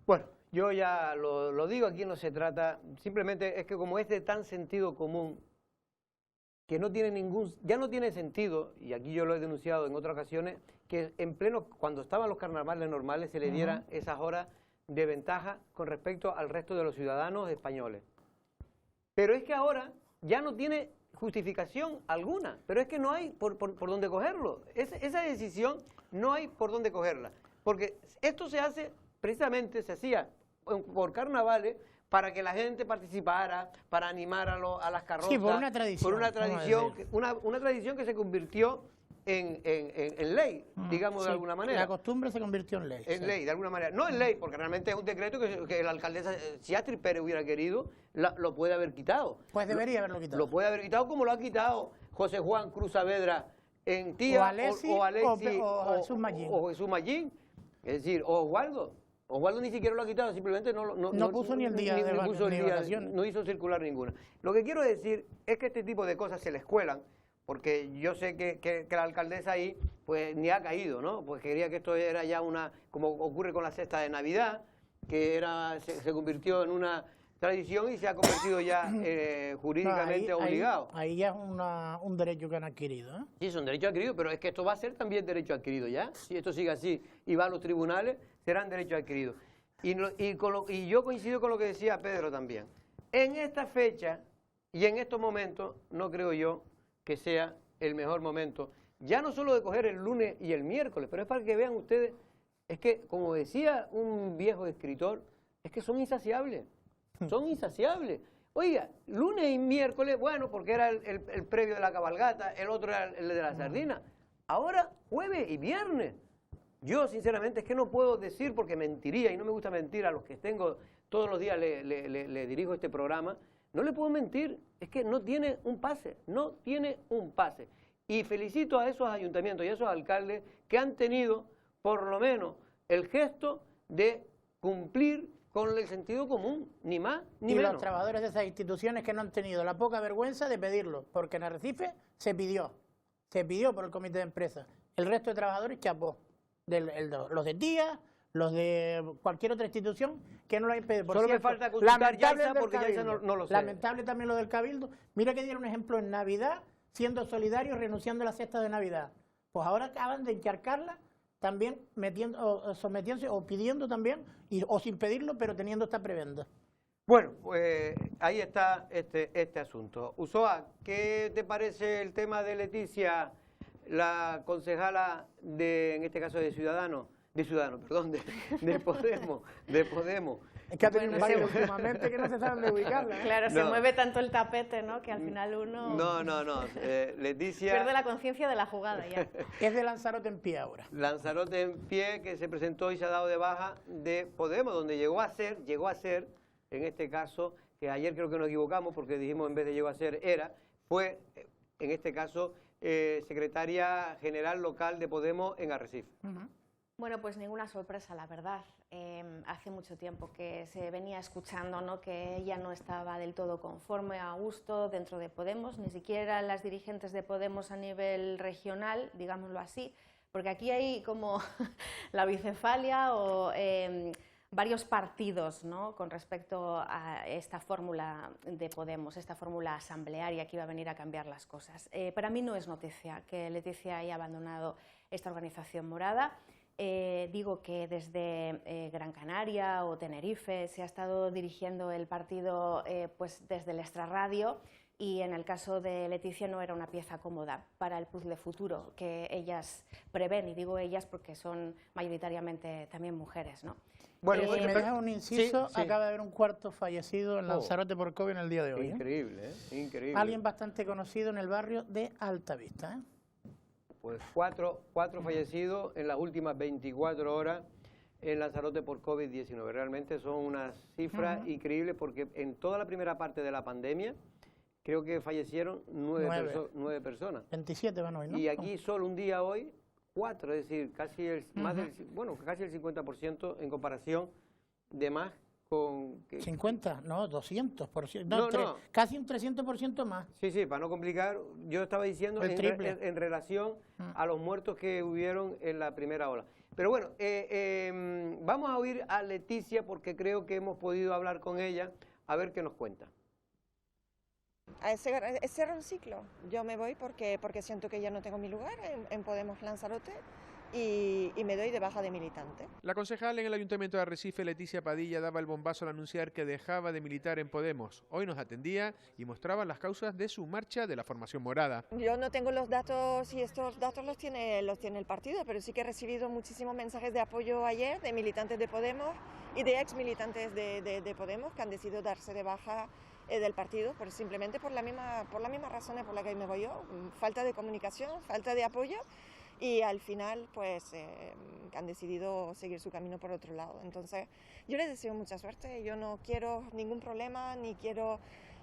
Bueno, yo ya lo digo, aquí no se trata, simplemente es que como es de tan sentido común, que no tiene ya no tiene sentido, y aquí yo lo he denunciado en otras ocasiones, que en pleno, cuando estaban los carnavales normales, se le diera esas horas de ventaja con respecto al resto de los ciudadanos españoles. Pero es que ahora ya no tiene justificación alguna, pero es que no hay por dónde cogerlo. Esa decisión no hay por dónde cogerla, porque esto se hace, precisamente se hacía por carnavales, para que la gente participara, para animar a las carrozas.
Sí, por una tradición.
Por una tradición que se convirtió en ley, digamos, de alguna manera.
La costumbre se convirtió en ley.
En ley, de alguna manera. No en ley, porque realmente es un decreto que la alcaldesa, si Astrid Pérez hubiera querido, lo puede haber quitado.
Pues debería haberlo quitado.
Lo puede haber quitado como lo ha quitado José Juan Cruz Saavedra en Tía,
o Alexis, o Jesús Mallín.
O Jesús Mallín, es decir, o Oswaldo. Oswaldo ni siquiera lo ha quitado, simplemente no puso ni el día de vacaciones. No hizo circular ninguna. Lo que quiero decir es que este tipo de cosas se les cuelan, porque yo sé que la alcaldesa ahí pues ni ha caído, ¿no? Pues quería que esto era ya como ocurre con la cesta de Navidad, que se convirtió en una tradición y se ha convertido ya jurídicamente obligado.
Ahí ya es un derecho que han adquirido, ¿eh?
Sí, es un derecho adquirido, pero es que esto va a ser también derecho adquirido ya. Si esto sigue así y va a los tribunales, serán derechos adquiridos. Y yo coincido con lo que decía Pedro también. En esta fecha y en estos momentos, no creo yo que sea el mejor momento, ya no solo de coger el lunes y el miércoles, pero es para que vean ustedes, es que, como decía un viejo escritor, es que son insaciables. Son insaciables. Oiga, lunes y miércoles, bueno, porque era el previo de la cabalgata, el otro era el de la sardina. Ahora, jueves y viernes. Yo, sinceramente, es que no puedo decir, porque mentiría, y no me gusta mentir a los que tengo, todos los días le dirijo este programa, no le puedo mentir, es que no tiene un pase, no tiene un pase. Y felicito a esos ayuntamientos y a esos alcaldes que han tenido, por lo menos, el gesto de cumplir con el sentido común, ni más ni menos.
Y los trabajadores de esas instituciones que no han tenido la poca vergüenza de pedirlo, porque en Arrecife se pidió por el comité de empresa. El resto de trabajadores chapó, los de TIA, los de cualquier otra institución que no lo hayan pedido. Por
Solo
cierto,
me falta consultar Yaiza, porque Yaiza no lo sé.
Lamentable también lo del Cabildo. Mira que dieron un ejemplo en Navidad, siendo solidarios, renunciando a la cesta de Navidad. Pues ahora acaban de encharcarla, también sometiéndose o pidiendo también, o sin pedirlo, pero teniendo esta prebenda.
Bueno, pues ahí está este asunto. Ulloa, ¿qué te parece el tema de Leticia, la concejala en este caso de Podemos?
Es que ha tenido varios últimamente que no se saben de ubicarla, ¿eh?
Claro, se mueve tanto el tapete, ¿no?, que al final uno...
No. Leticia...
pierde la conciencia de la jugada ya.
Es de Lanzarote en pie ahora.
Lanzarote en pie, que se presentó y se ha dado de baja de Podemos, donde llegó a ser, en este caso, que ayer creo que nos equivocamos porque dijimos en vez de llegó a ser, fue, en este caso, secretaria general local de Podemos en Arrecife.
Bueno, pues ninguna sorpresa, la verdad. Hace mucho tiempo que se venía escuchando, ¿no?, que ella no estaba del todo conforme, a gusto dentro de Podemos, ni siquiera las dirigentes de Podemos a nivel regional, digámoslo así, porque aquí hay como la bicefalia o varios partidos, ¿no?, con respecto a esta fórmula de Podemos, esta fórmula asamblearia que iba a venir a cambiar las cosas. Para mí no es noticia que Leticia haya abandonado esta organización morada. Digo que desde Gran Canaria o Tenerife se ha estado dirigiendo el partido pues desde el extrarradio, y en el caso de Leticia no era una pieza cómoda para el puzzle futuro que ellas prevén, y digo ellas porque son mayoritariamente también mujeres, ¿no?
Bueno, me deja un inciso,
sí.
Acaba de haber un cuarto fallecido en Lanzarote por COVID en el día de hoy.
Increíble, increíble.
Alguien bastante conocido en el barrio de Altavista, ¿eh?
pues cuatro fallecidos en las últimas 24 horas en Lanzarote por COVID-19. Realmente son unas cifras increíbles porque en toda la primera parte de la pandemia creo que fallecieron 9 personas.
27 van hoy, ¿no?
Y aquí solo un día hoy, 4, es decir, casi el 50% en comparación de más con...
50, no, 200%, casi un 300% más.
Sí, para no complicar, yo estaba diciendo en relación a los muertos que hubieron en la primera ola. Pero bueno, vamos a oír a Leticia porque creo que hemos podido hablar con ella, a ver qué nos cuenta.
Es cerrar un ciclo. Yo me voy porque siento que ya no tengo mi lugar en Podemos Lanzarote y me doy de baja de militante.
La concejal en el Ayuntamiento de Arrecife, Leticia Padilla, daba el bombazo al anunciar que dejaba de militar en Podemos. Hoy nos atendía y mostraba las causas de su marcha de la formación morada.
Yo no tengo los datos y estos datos los tiene el partido, pero sí que he recibido muchísimos mensajes de apoyo ayer de militantes de Podemos y de ex militantes de Podemos que han decidido darse de baja del partido, simplemente por las mismas razones por las que me voy yo, falta de comunicación, falta de apoyo y al final pues han decidido seguir su camino por otro lado. Entonces yo les deseo mucha suerte, yo no quiero ningún problema ni quiero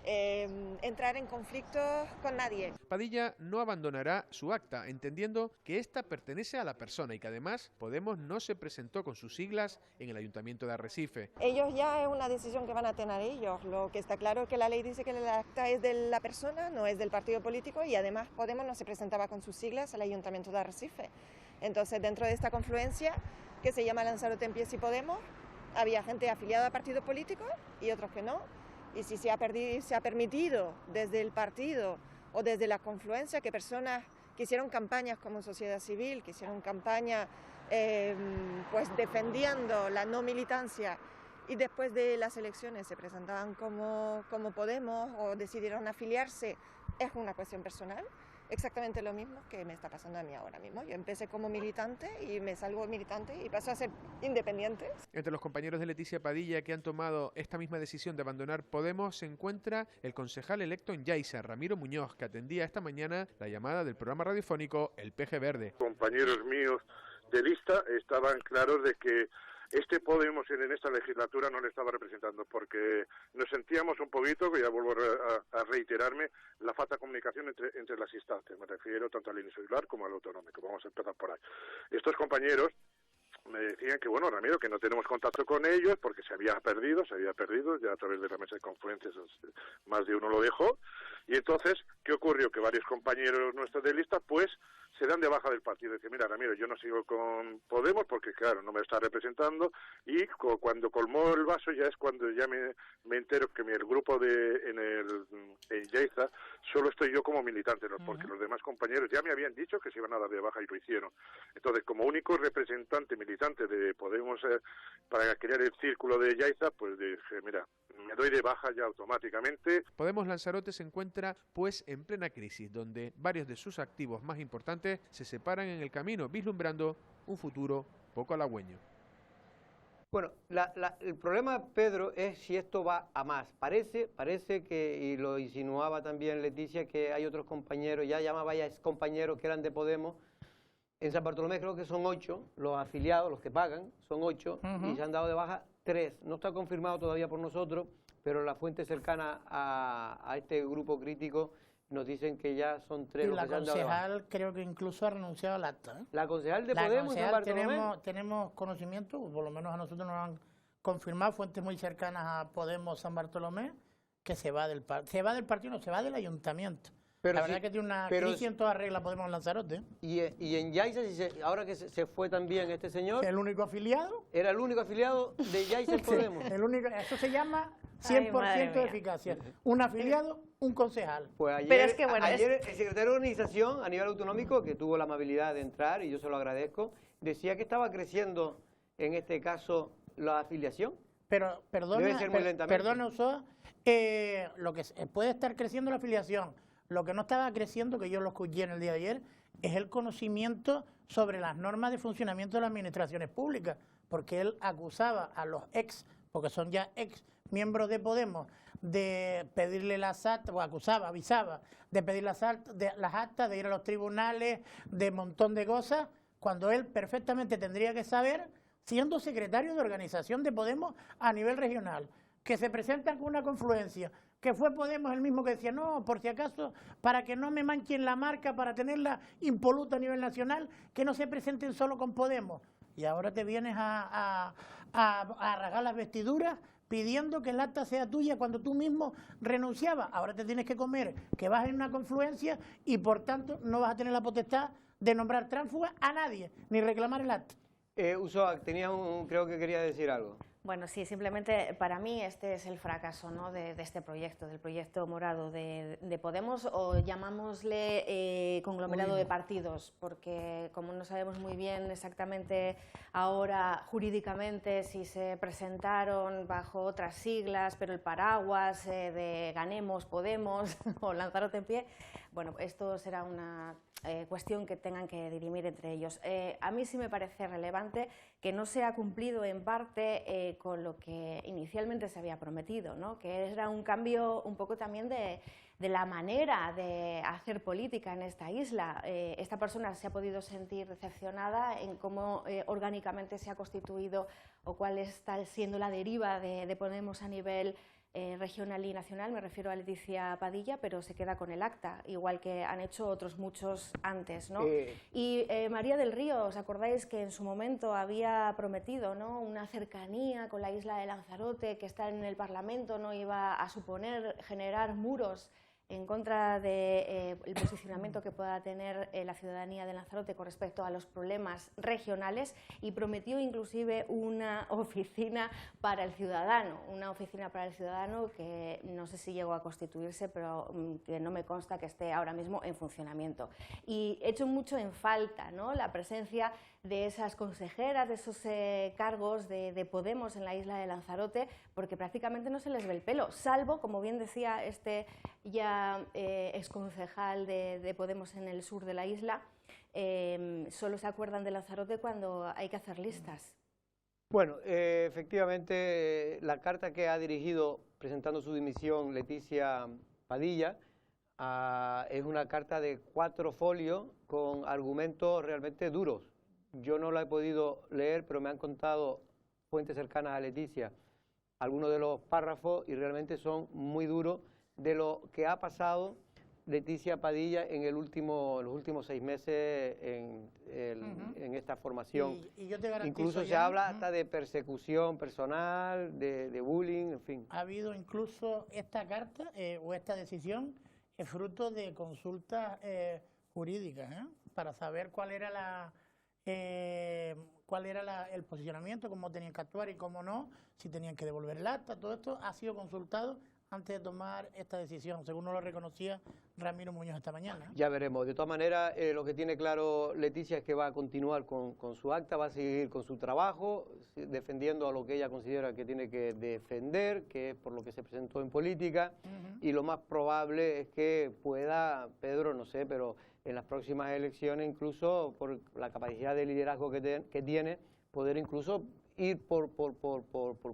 entrar en conflicto con nadie.
Padilla no abandonará su acta, entendiendo que esta pertenece a la persona y que además Podemos no se presentó con sus siglas en el Ayuntamiento de Arrecife.
Ellos ya es una decisión que van a tener ellos. Lo que está claro es que la ley dice que el acta es de la persona, no es del partido político y además Podemos no se presentaba con sus siglas al Ayuntamiento de Arrecife. Entonces dentro de esta confluencia que se llama Lanzarote en Pies y Podemos, había gente afiliada a partidos políticos y otros que no. Y si se ha permitido desde el partido o desde la confluencia que personas que hicieron campañas como sociedad civil, que hicieron campañas pues defendiendo la no militancia y después de las elecciones se presentaban como Podemos o decidieron afiliarse, es una cuestión personal. Exactamente lo mismo que me está pasando a mí ahora mismo. Yo empecé como militante y me salgo militante y paso a ser independiente.
Entre los compañeros de Leticia Padilla que han tomado esta misma decisión de abandonar Podemos se encuentra el concejal electo en Yaiza, Ramiro Muñoz, que atendía esta mañana la llamada del programa radiofónico El Peje Verde.
Compañeros míos de lista estaban claros de que este Podemos en esta legislatura no le estaba representando porque nos sentíamos un poquito, que ya vuelvo a reiterarme, la falta de comunicación entre las instancias. Me refiero tanto al insular como al autonómico. Vamos a empezar por ahí. Estos compañeros me decían que, bueno, Ramiro, que no tenemos contacto con ellos porque se había perdido, ya a través de la mesa de confluencias más de uno lo dejó. Y entonces, ¿qué ocurrió? Que varios compañeros nuestros de lista, pues, se dan de baja del partido. Dice, mira, Ramiro, yo no sigo con Podemos porque, claro, no me está representando. Y cuando colmó el vaso ya es cuando ya me entero que el grupo en Yaiza solo estoy yo como militante, porque los demás compañeros ya me habían dicho que se iban a dar de baja y lo hicieron. Entonces, como único representante militante de Podemos para crear el círculo de Yaiza, pues dije, mira, me doy de baja ya automáticamente.
Podemos Lanzarote se encuentra pues en plena crisis, donde varios de sus activos más importantes se separan en el camino, vislumbrando un futuro poco halagüeño.
Bueno, el problema, Pedro, es si esto va a más. Parece que, y lo insinuaba también Leticia, que hay otros compañeros, ya llamaba ya compañeros que eran de Podemos. En San Bartolomé creo que son 8 los afiliados, los que pagan, son 8, y se han dado de baja 3. No está confirmado todavía por nosotros, pero la fuente cercana a este grupo crítico nos dicen que ya son 3 los que se han dado de baja.
La concejal creo que incluso ha renunciado al acta.
La concejal de Podemos en San Bartolomé.
Tenemos conocimiento, por lo menos a nosotros nos han confirmado fuentes muy cercanas a Podemos San Bartolomé, que se va del partido, no, se va del ayuntamiento. Pero la verdad que tiene una crisis en toda regla Podemos Lanzarote.
Y en Yaiza, ahora que se fue también este señor...
¿El único afiliado?
Era el único afiliado de Yaiza en Podemos.
Eso se llama 100% de eficacia. Un afiliado, un concejal.
Pues ayer, pero es que, bueno, ayer el secretario de organización a nivel autonómico, que tuvo la amabilidad de entrar, y yo se lo agradezco, decía que estaba creciendo, en este caso, la afiliación.
Pero, perdona, Usoa, lo que puede estar creciendo la afiliación. Lo que no estaba creciendo, que yo lo escuché en el día de ayer, es el conocimiento sobre las normas de funcionamiento de las administraciones públicas, porque él acusaba a los ex, porque son ya ex miembros de Podemos de pedirle las actas, o avisaba de pedir las actas, de ir a los tribunales, de un montón de cosas, cuando él perfectamente tendría que saber, siendo secretario de organización de Podemos a nivel regional, que se presentan con una confluencia, que fue Podemos el mismo que decía, no, por si acaso, para que no me manchen la marca, para tenerla impoluta a nivel nacional, que no se presenten solo con Podemos. Y ahora te vienes a rasgar las vestiduras pidiendo que el acta sea tuya cuando tú mismo renunciabas. Ahora te tienes que comer que vas en una confluencia y por tanto no vas a tener la potestad de nombrar tránsfuga a nadie, ni reclamar el acta.
Usoa, creo que quería decir algo.
Bueno, sí, simplemente para mí este es el fracaso, ¿no?, de este proyecto, del proyecto morado de Podemos, o llamámosle conglomerado de partidos, porque como no sabemos muy bien exactamente ahora jurídicamente si se presentaron bajo otras siglas, pero el paraguas de Ganemos, Podemos o Lanzarote en pie, bueno, esto será una cuestión que tengan que dirimir entre ellos. A mí sí me parece relevante que no se ha cumplido en parte con lo que inicialmente se había prometido, ¿no?, que era un cambio un poco también de la manera de hacer política en esta isla. Esta persona se ha podido sentir decepcionada en cómo orgánicamente se ha constituido o cuál está siendo la deriva de Podemos a nivel regional y nacional. Me refiero a Leticia Padilla, pero se queda con el acta, igual que han hecho otros muchos antes, ¿no? Y María del Río, ¿os acordáis que en su momento había prometido, ¿no?, una cercanía con la isla de Lanzarote, que estar en el Parlamento no iba a suponer generar muros en contra del posicionamiento que pueda tener la ciudadanía de Lanzarote con respecto a los problemas regionales, y prometió inclusive una oficina para el ciudadano, que no sé si llegó a constituirse, pero que no me consta que esté ahora mismo en funcionamiento. Y he hecho mucho en falta, ¿no?, la presencia de esas consejeras, de esos cargos de Podemos en la isla de Lanzarote, porque prácticamente no se les ve el pelo, salvo, como bien decía este ya exconcejal de Podemos en el sur de la isla, solo se acuerdan de Lanzarote cuando hay que hacer listas.
Bueno, efectivamente, la carta que ha dirigido presentando su dimisión Leticia Padilla es una carta de 4 folios con argumentos realmente duros. Yo no la he podido leer, pero me han contado fuentes cercanas a Leticia algunos de los párrafos y realmente son muy duros de lo que ha pasado Leticia Padilla en los últimos 6 meses en esta formación.
Y yo te garantizo,
incluso se habla hasta de persecución personal, de bullying, en fin.
Ha habido incluso esta carta o esta decisión es fruto de consultas jurídicas, para saber cuál era el posicionamiento, cómo tenían que actuar y cómo no, si tenían que devolver el acta. Todo esto ha sido consultado antes de tomar esta decisión, según nos lo reconocía Ramiro Muñoz esta mañana.
Ya veremos. De todas maneras, lo que tiene claro Leticia es que va a continuar con su acta, va a seguir con su trabajo, defendiendo a lo que ella considera que tiene que defender, que es por lo que se presentó en política, y lo más probable es que pueda, Pedro, no sé, pero en las próximas elecciones, incluso por la capacidad de liderazgo que tiene, poder incluso ir por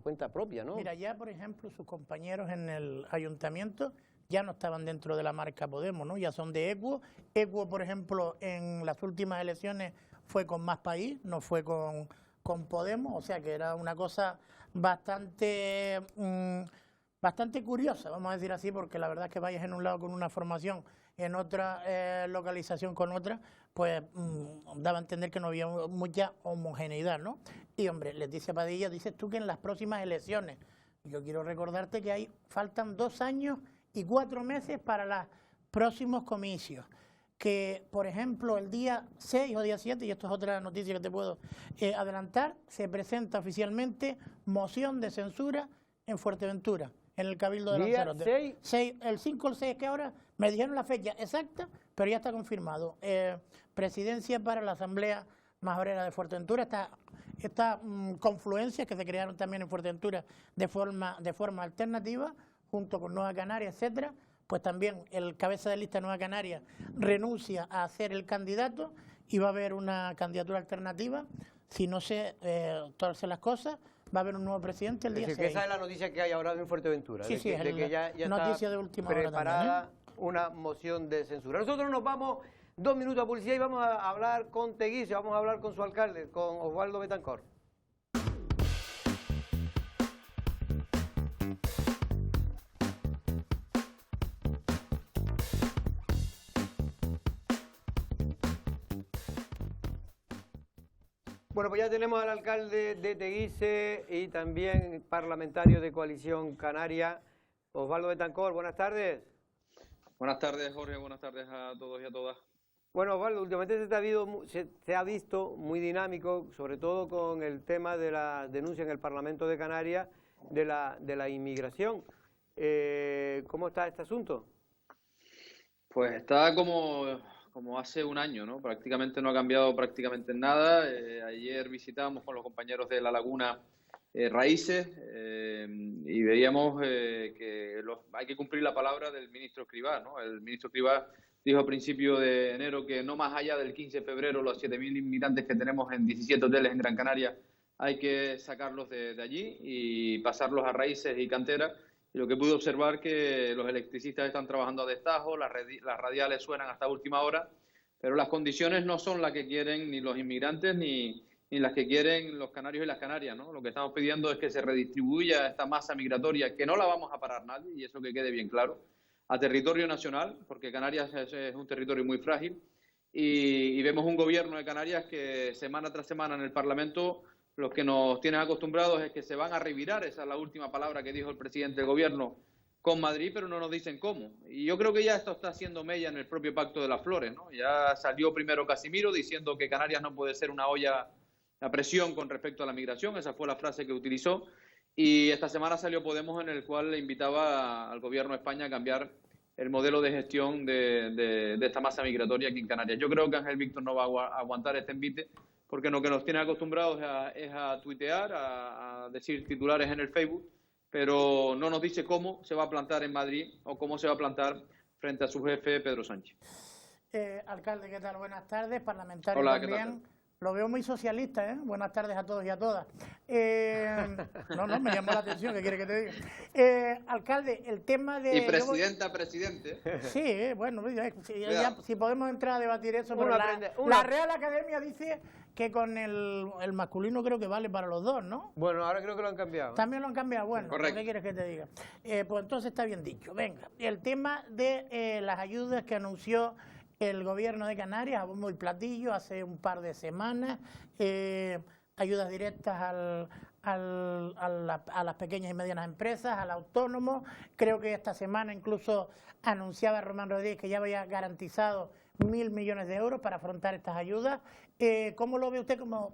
cuenta propia, ¿no?
Mira, ya por ejemplo sus compañeros en el ayuntamiento ya no estaban dentro de la marca Podemos, ¿no? Ya son de Equo. Equo, por ejemplo, en las últimas elecciones fue con Más País, no fue con Podemos, o sea que era una cosa bastante curiosa, vamos a decir así, porque la verdad es que vayas en un lado con una formación, en otra localización con otra, pues daba a entender que no había mucha homogeneidad, ¿no? Y hombre, Leticia Padilla, dices tú que en las próximas elecciones, yo quiero recordarte que faltan 2 años y 4 meses para los próximos comicios, que por ejemplo el día 6 o día 7, y esto es otra noticia que te puedo adelantar, se presenta oficialmente moción de censura en Fuerteventura, en el Cabildo de Lanzarote. El 5 o el 6, que ahora me dijeron la fecha exacta, pero ya está confirmado. Presidencia para la Asamblea Majorera de Fuerteventura, esta confluencias que se crearon también en Fuerteventura de forma alternativa, junto con Nueva Canaria, etcétera, pues también el cabeza de lista de Nueva Canaria renuncia a ser el candidato y va a haber una candidatura alternativa. Si no se torcen las cosas, va a haber un nuevo presidente el día 6.
Que esa es la noticia que hay ahora en Fuerteventura,
Sí,
de que ya
noticia
está
de última hora
preparada
también,
una moción de censura. Nosotros nos vamos 2 minutos a publicidad y vamos a hablar con Teguise, vamos a hablar con su alcalde, con Osvaldo Betancor. Bueno, pues ya tenemos al alcalde de Teguise y también parlamentario de Coalición Canaria, Osvaldo Betancor. Buenas tardes.
Buenas tardes, Jorge. Buenas tardes a todos y a todas.
Bueno, Osvaldo, últimamente se ha visto muy dinámico, sobre todo con el tema de la denuncia en el Parlamento de Canarias de la inmigración. ¿Cómo está este asunto?
Pues está como hace un año, ¿no? Prácticamente no ha cambiado prácticamente nada. Ayer visitábamos con los compañeros de La Laguna Raíces y veíamos que hay que cumplir la palabra del ministro Escrivá, ¿no? El ministro Escrivá dijo a principio de enero que no más allá del 15 de febrero los 7.000 inmigrantes que tenemos en 17 hoteles en Gran Canaria hay que sacarlos de allí y pasarlos a Raíces y Cantera. Y lo que pude observar que los electricistas están trabajando a destajo, las radiales suenan hasta última hora, pero las condiciones no son las que quieren ni los inmigrantes ni las que quieren los canarios y las canarias, ¿no? Lo que estamos pidiendo es que se redistribuya esta masa migratoria, que no la vamos a parar nadie, y eso que quede bien claro, a territorio nacional, porque Canarias es un territorio muy frágil, y vemos un gobierno de Canarias que semana tras semana en el Parlamento los que nos tienen acostumbrados es que se van a revirar, esa es la última palabra que dijo el presidente del gobierno con Madrid, pero no nos dicen cómo. Y yo creo que ya esto está haciendo mella en el propio Pacto de las Flores, ¿no? Ya salió primero Casimiro diciendo que Canarias no puede ser una olla a presión con respecto a la migración, esa fue la frase que utilizó, y esta semana salió Podemos en el cual le invitaba al gobierno de España a cambiar el modelo de gestión de esta masa migratoria aquí en Canarias. Yo creo que Ángel Víctor no va a aguantar este envite, porque lo que nos tiene acostumbrados es a tuitear, a decir titulares en el Facebook, pero no nos dice cómo se va a plantar en Madrid o cómo se va a plantar frente a su jefe, Pedro Sánchez.
Alcalde, ¿qué tal? Buenas tardes, parlamentario.
Hola,
también.
¿qué tal?
Lo veo muy socialista, ¿eh? Buenas tardes a todos y a todas. No, me llamó la atención, ¿qué quiere que te diga? Alcalde, el tema de...
Y presidente.
Sí, bueno, si podemos entrar a debatir eso, pero la Real Academia dice que con el masculino creo que vale para los dos, ¿no?
Bueno, ahora creo que lo han cambiado.
También lo han cambiado, bueno,
correcto.
¿Qué quieres que te diga? Pues entonces está bien dicho. Venga, el tema de las ayudas que anunció el gobierno de Canarias a bombo y platillo hace un par de semanas, ayudas directas a las pequeñas y medianas empresas, al autónomo. Creo que esta semana incluso anunciaba Román Rodríguez que ya había garantizado 1.000 millones de euros para afrontar estas ayudas. ¿Cómo lo ve usted como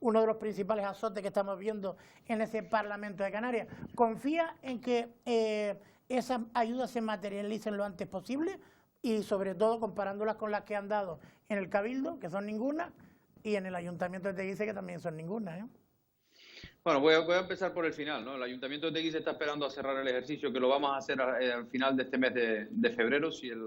uno de los principales azotes que estamos viendo en ese Parlamento de Canarias? ¿Confía en que esas ayudas se materialicen lo antes posible? Y sobre todo comparándolas con las que han dado en el Cabildo, que son ninguna, y en el Ayuntamiento de Teguise, que también son ninguna, ¿eh?
Bueno, voy a empezar por el final, ¿no? El Ayuntamiento de Teguise está esperando a cerrar el ejercicio, que lo vamos a hacer al final de este mes de febrero, si el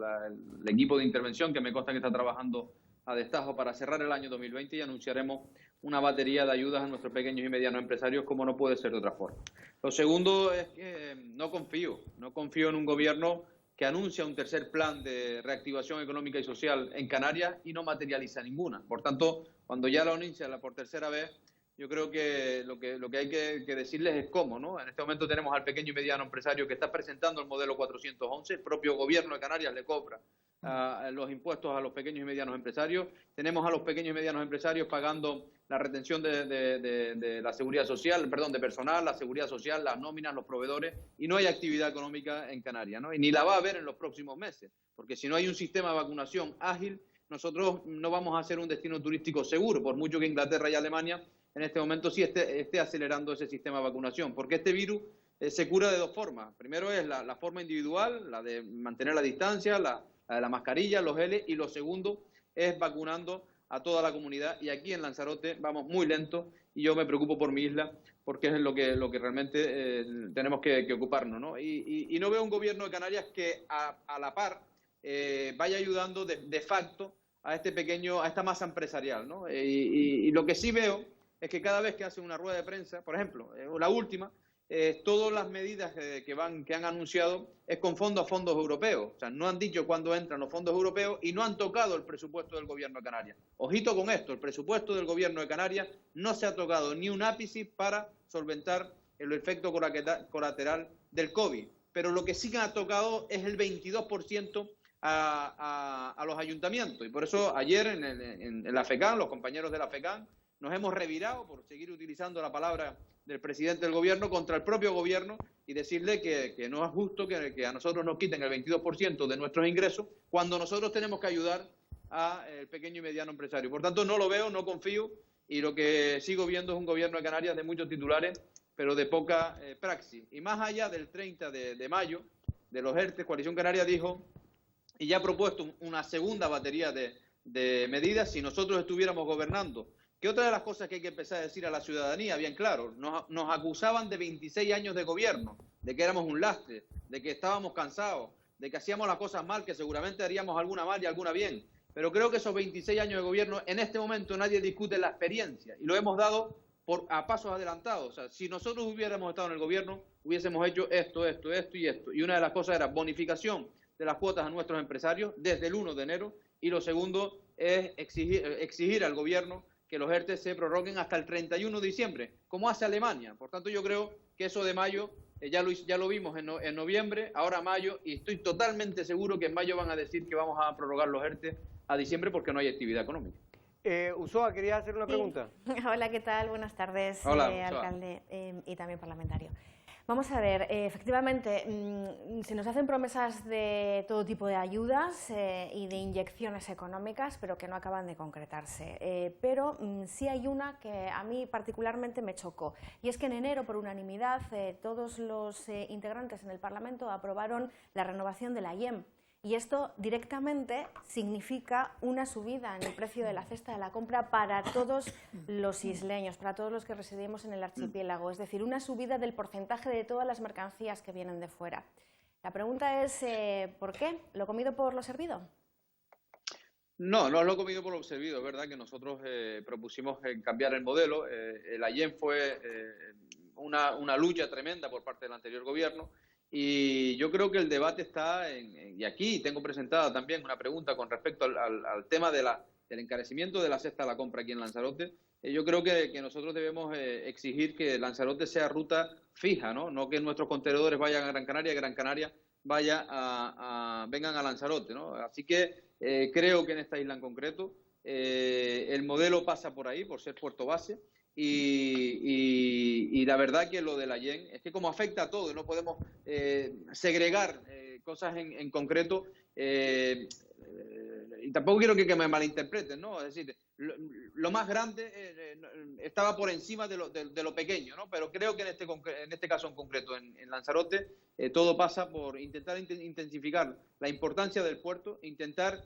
equipo de intervención, que me consta que está trabajando a destajo para cerrar el año 2020, y anunciaremos una batería de ayudas a nuestros pequeños y medianos empresarios, como no puede ser de otra forma. Lo segundo es que no confío en un gobierno que anuncia un tercer plan de reactivación económica y social en Canarias y no materializa ninguna. Por tanto, cuando ya lo anuncia por tercera vez, yo creo que lo que hay que decirles es cómo, ¿no? En este momento tenemos al pequeño y mediano empresario que está presentando el modelo 411, el propio gobierno de Canarias le cobra los impuestos a los pequeños y medianos empresarios. Tenemos a los pequeños y medianos empresarios pagando la retención de la seguridad social, de personal, la seguridad social, las nóminas, los proveedores, y no hay actividad económica en Canarias, ¿no? Y ni la va a haber en los próximos meses, porque si no hay un sistema de vacunación ágil, nosotros no vamos a ser un destino turístico seguro, por mucho que Inglaterra y Alemania en este momento sí esté acelerando ese sistema de vacunación, porque este virus se cura de dos formas. Primero es la forma individual, la de mantener la distancia, la de la mascarilla, los geles, y lo segundo es vacunando a toda la comunidad, y aquí en Lanzarote vamos muy lento, y yo me preocupo por mi isla, porque es lo que realmente tenemos que ocuparnos, ¿no? Y no veo un gobierno de Canarias que a la par vaya ayudando de facto a esta masa empresarial, ¿no? Y lo que sí veo es que cada vez que hacen una rueda de prensa, por ejemplo, la última, todas las medidas que han anunciado es con fondos europeos. O sea, no han dicho cuándo entran los fondos europeos y no han tocado el presupuesto del Gobierno de Canarias. Ojito con esto, el presupuesto del Gobierno de Canarias no se ha tocado ni un ápice para solventar el efecto colateral del COVID. Pero lo que sí que ha tocado es el 22% a los ayuntamientos. Y por eso ayer en la FECAN, los compañeros de la FECAN, nos hemos revirado por seguir utilizando la palabra del presidente del gobierno contra el propio gobierno y decirle que no es justo que a nosotros nos quiten el 22% de nuestros ingresos cuando nosotros tenemos que ayudar al pequeño y mediano empresario. Por tanto, no lo veo, no confío, y lo que sigo viendo es un gobierno de Canarias de muchos titulares, pero de poca praxis. Y más allá del 30 de mayo, de los ERTE, Coalición Canaria dijo, y ya ha propuesto una segunda batería de medidas, si nosotros estuviéramos gobernando. Que otra de las cosas que hay que empezar a decir a la ciudadanía, bien claro, nos acusaban de 26 años de gobierno, de que éramos un lastre, de que estábamos cansados, de que hacíamos las cosas mal, que seguramente haríamos alguna mal y alguna bien. Pero creo que esos 26 años de gobierno, en este momento nadie discute la experiencia y lo hemos dado a pasos adelantados. O sea, si nosotros hubiéramos estado en el gobierno, hubiésemos hecho esto y esto. Y una de las cosas era bonificación de las cuotas a nuestros empresarios desde el 1 de enero y lo segundo es exigir al gobierno que los ERTE se prorroguen hasta el 31 de diciembre, como hace Alemania. Por tanto, yo creo que eso de mayo ya lo vimos en noviembre, ahora mayo, y estoy totalmente seguro que en mayo van a decir que vamos a prorrogar los ERTE a diciembre porque no hay actividad económica.
Usoa, ¿querías hacer una pregunta?
Hola, ¿qué tal? Buenas tardes,
Hola,
alcalde y también parlamentario. Vamos a ver, efectivamente, se nos hacen promesas de todo tipo de ayudas y de inyecciones económicas, pero que no acaban de concretarse. Pero sí hay una que a mí particularmente me chocó, y es que en enero, por unanimidad, todos los integrantes en el Parlamento aprobaron la renovación de la IEM. Y esto directamente significa una subida en el precio de la cesta de la compra para todos los isleños, para todos los que residimos en el archipiélago, es decir, una subida del porcentaje de todas las mercancías que vienen de fuera. La pregunta es, ¿por qué? ¿Lo comido por lo servido?
No, no es lo comido por lo servido. Es verdad que nosotros propusimos cambiar el modelo. El IEM fue una lucha tremenda por parte del anterior gobierno. Y yo creo que el debate está y aquí tengo presentada también una pregunta con respecto al tema del encarecimiento de la cesta de la compra aquí en Lanzarote. Yo creo que nosotros debemos exigir que Lanzarote sea ruta fija, no que nuestros contenedores vayan a Gran Canaria y Gran Canaria vengan a Lanzarote, ¿no? Así que creo que en esta isla en concreto el modelo pasa por ahí, por ser puerto base. Y la verdad que lo de la IEM es que como afecta a todo, no podemos segregar cosas en concreto y tampoco quiero que me malinterpreten, ¿no? Es decir, lo más grande estaba por encima de lo pequeño, ¿no? Pero creo que en este caso en concreto, en Lanzarote, todo pasa por intentar intensificar la importancia del puerto, intentar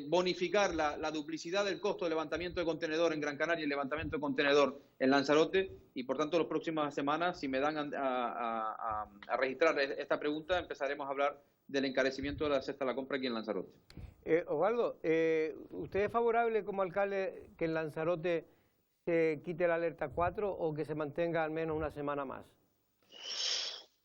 bonificar la duplicidad del costo de levantamiento de contenedor en Gran Canaria y levantamiento de contenedor en Lanzarote, y por tanto las próximas semanas, si me dan a registrar esta pregunta, empezaremos a hablar del encarecimiento de la cesta de la compra aquí en Lanzarote.
Osvaldo, ¿usted es favorable como alcalde que en Lanzarote se quite la alerta 4 o que se mantenga al menos una semana más?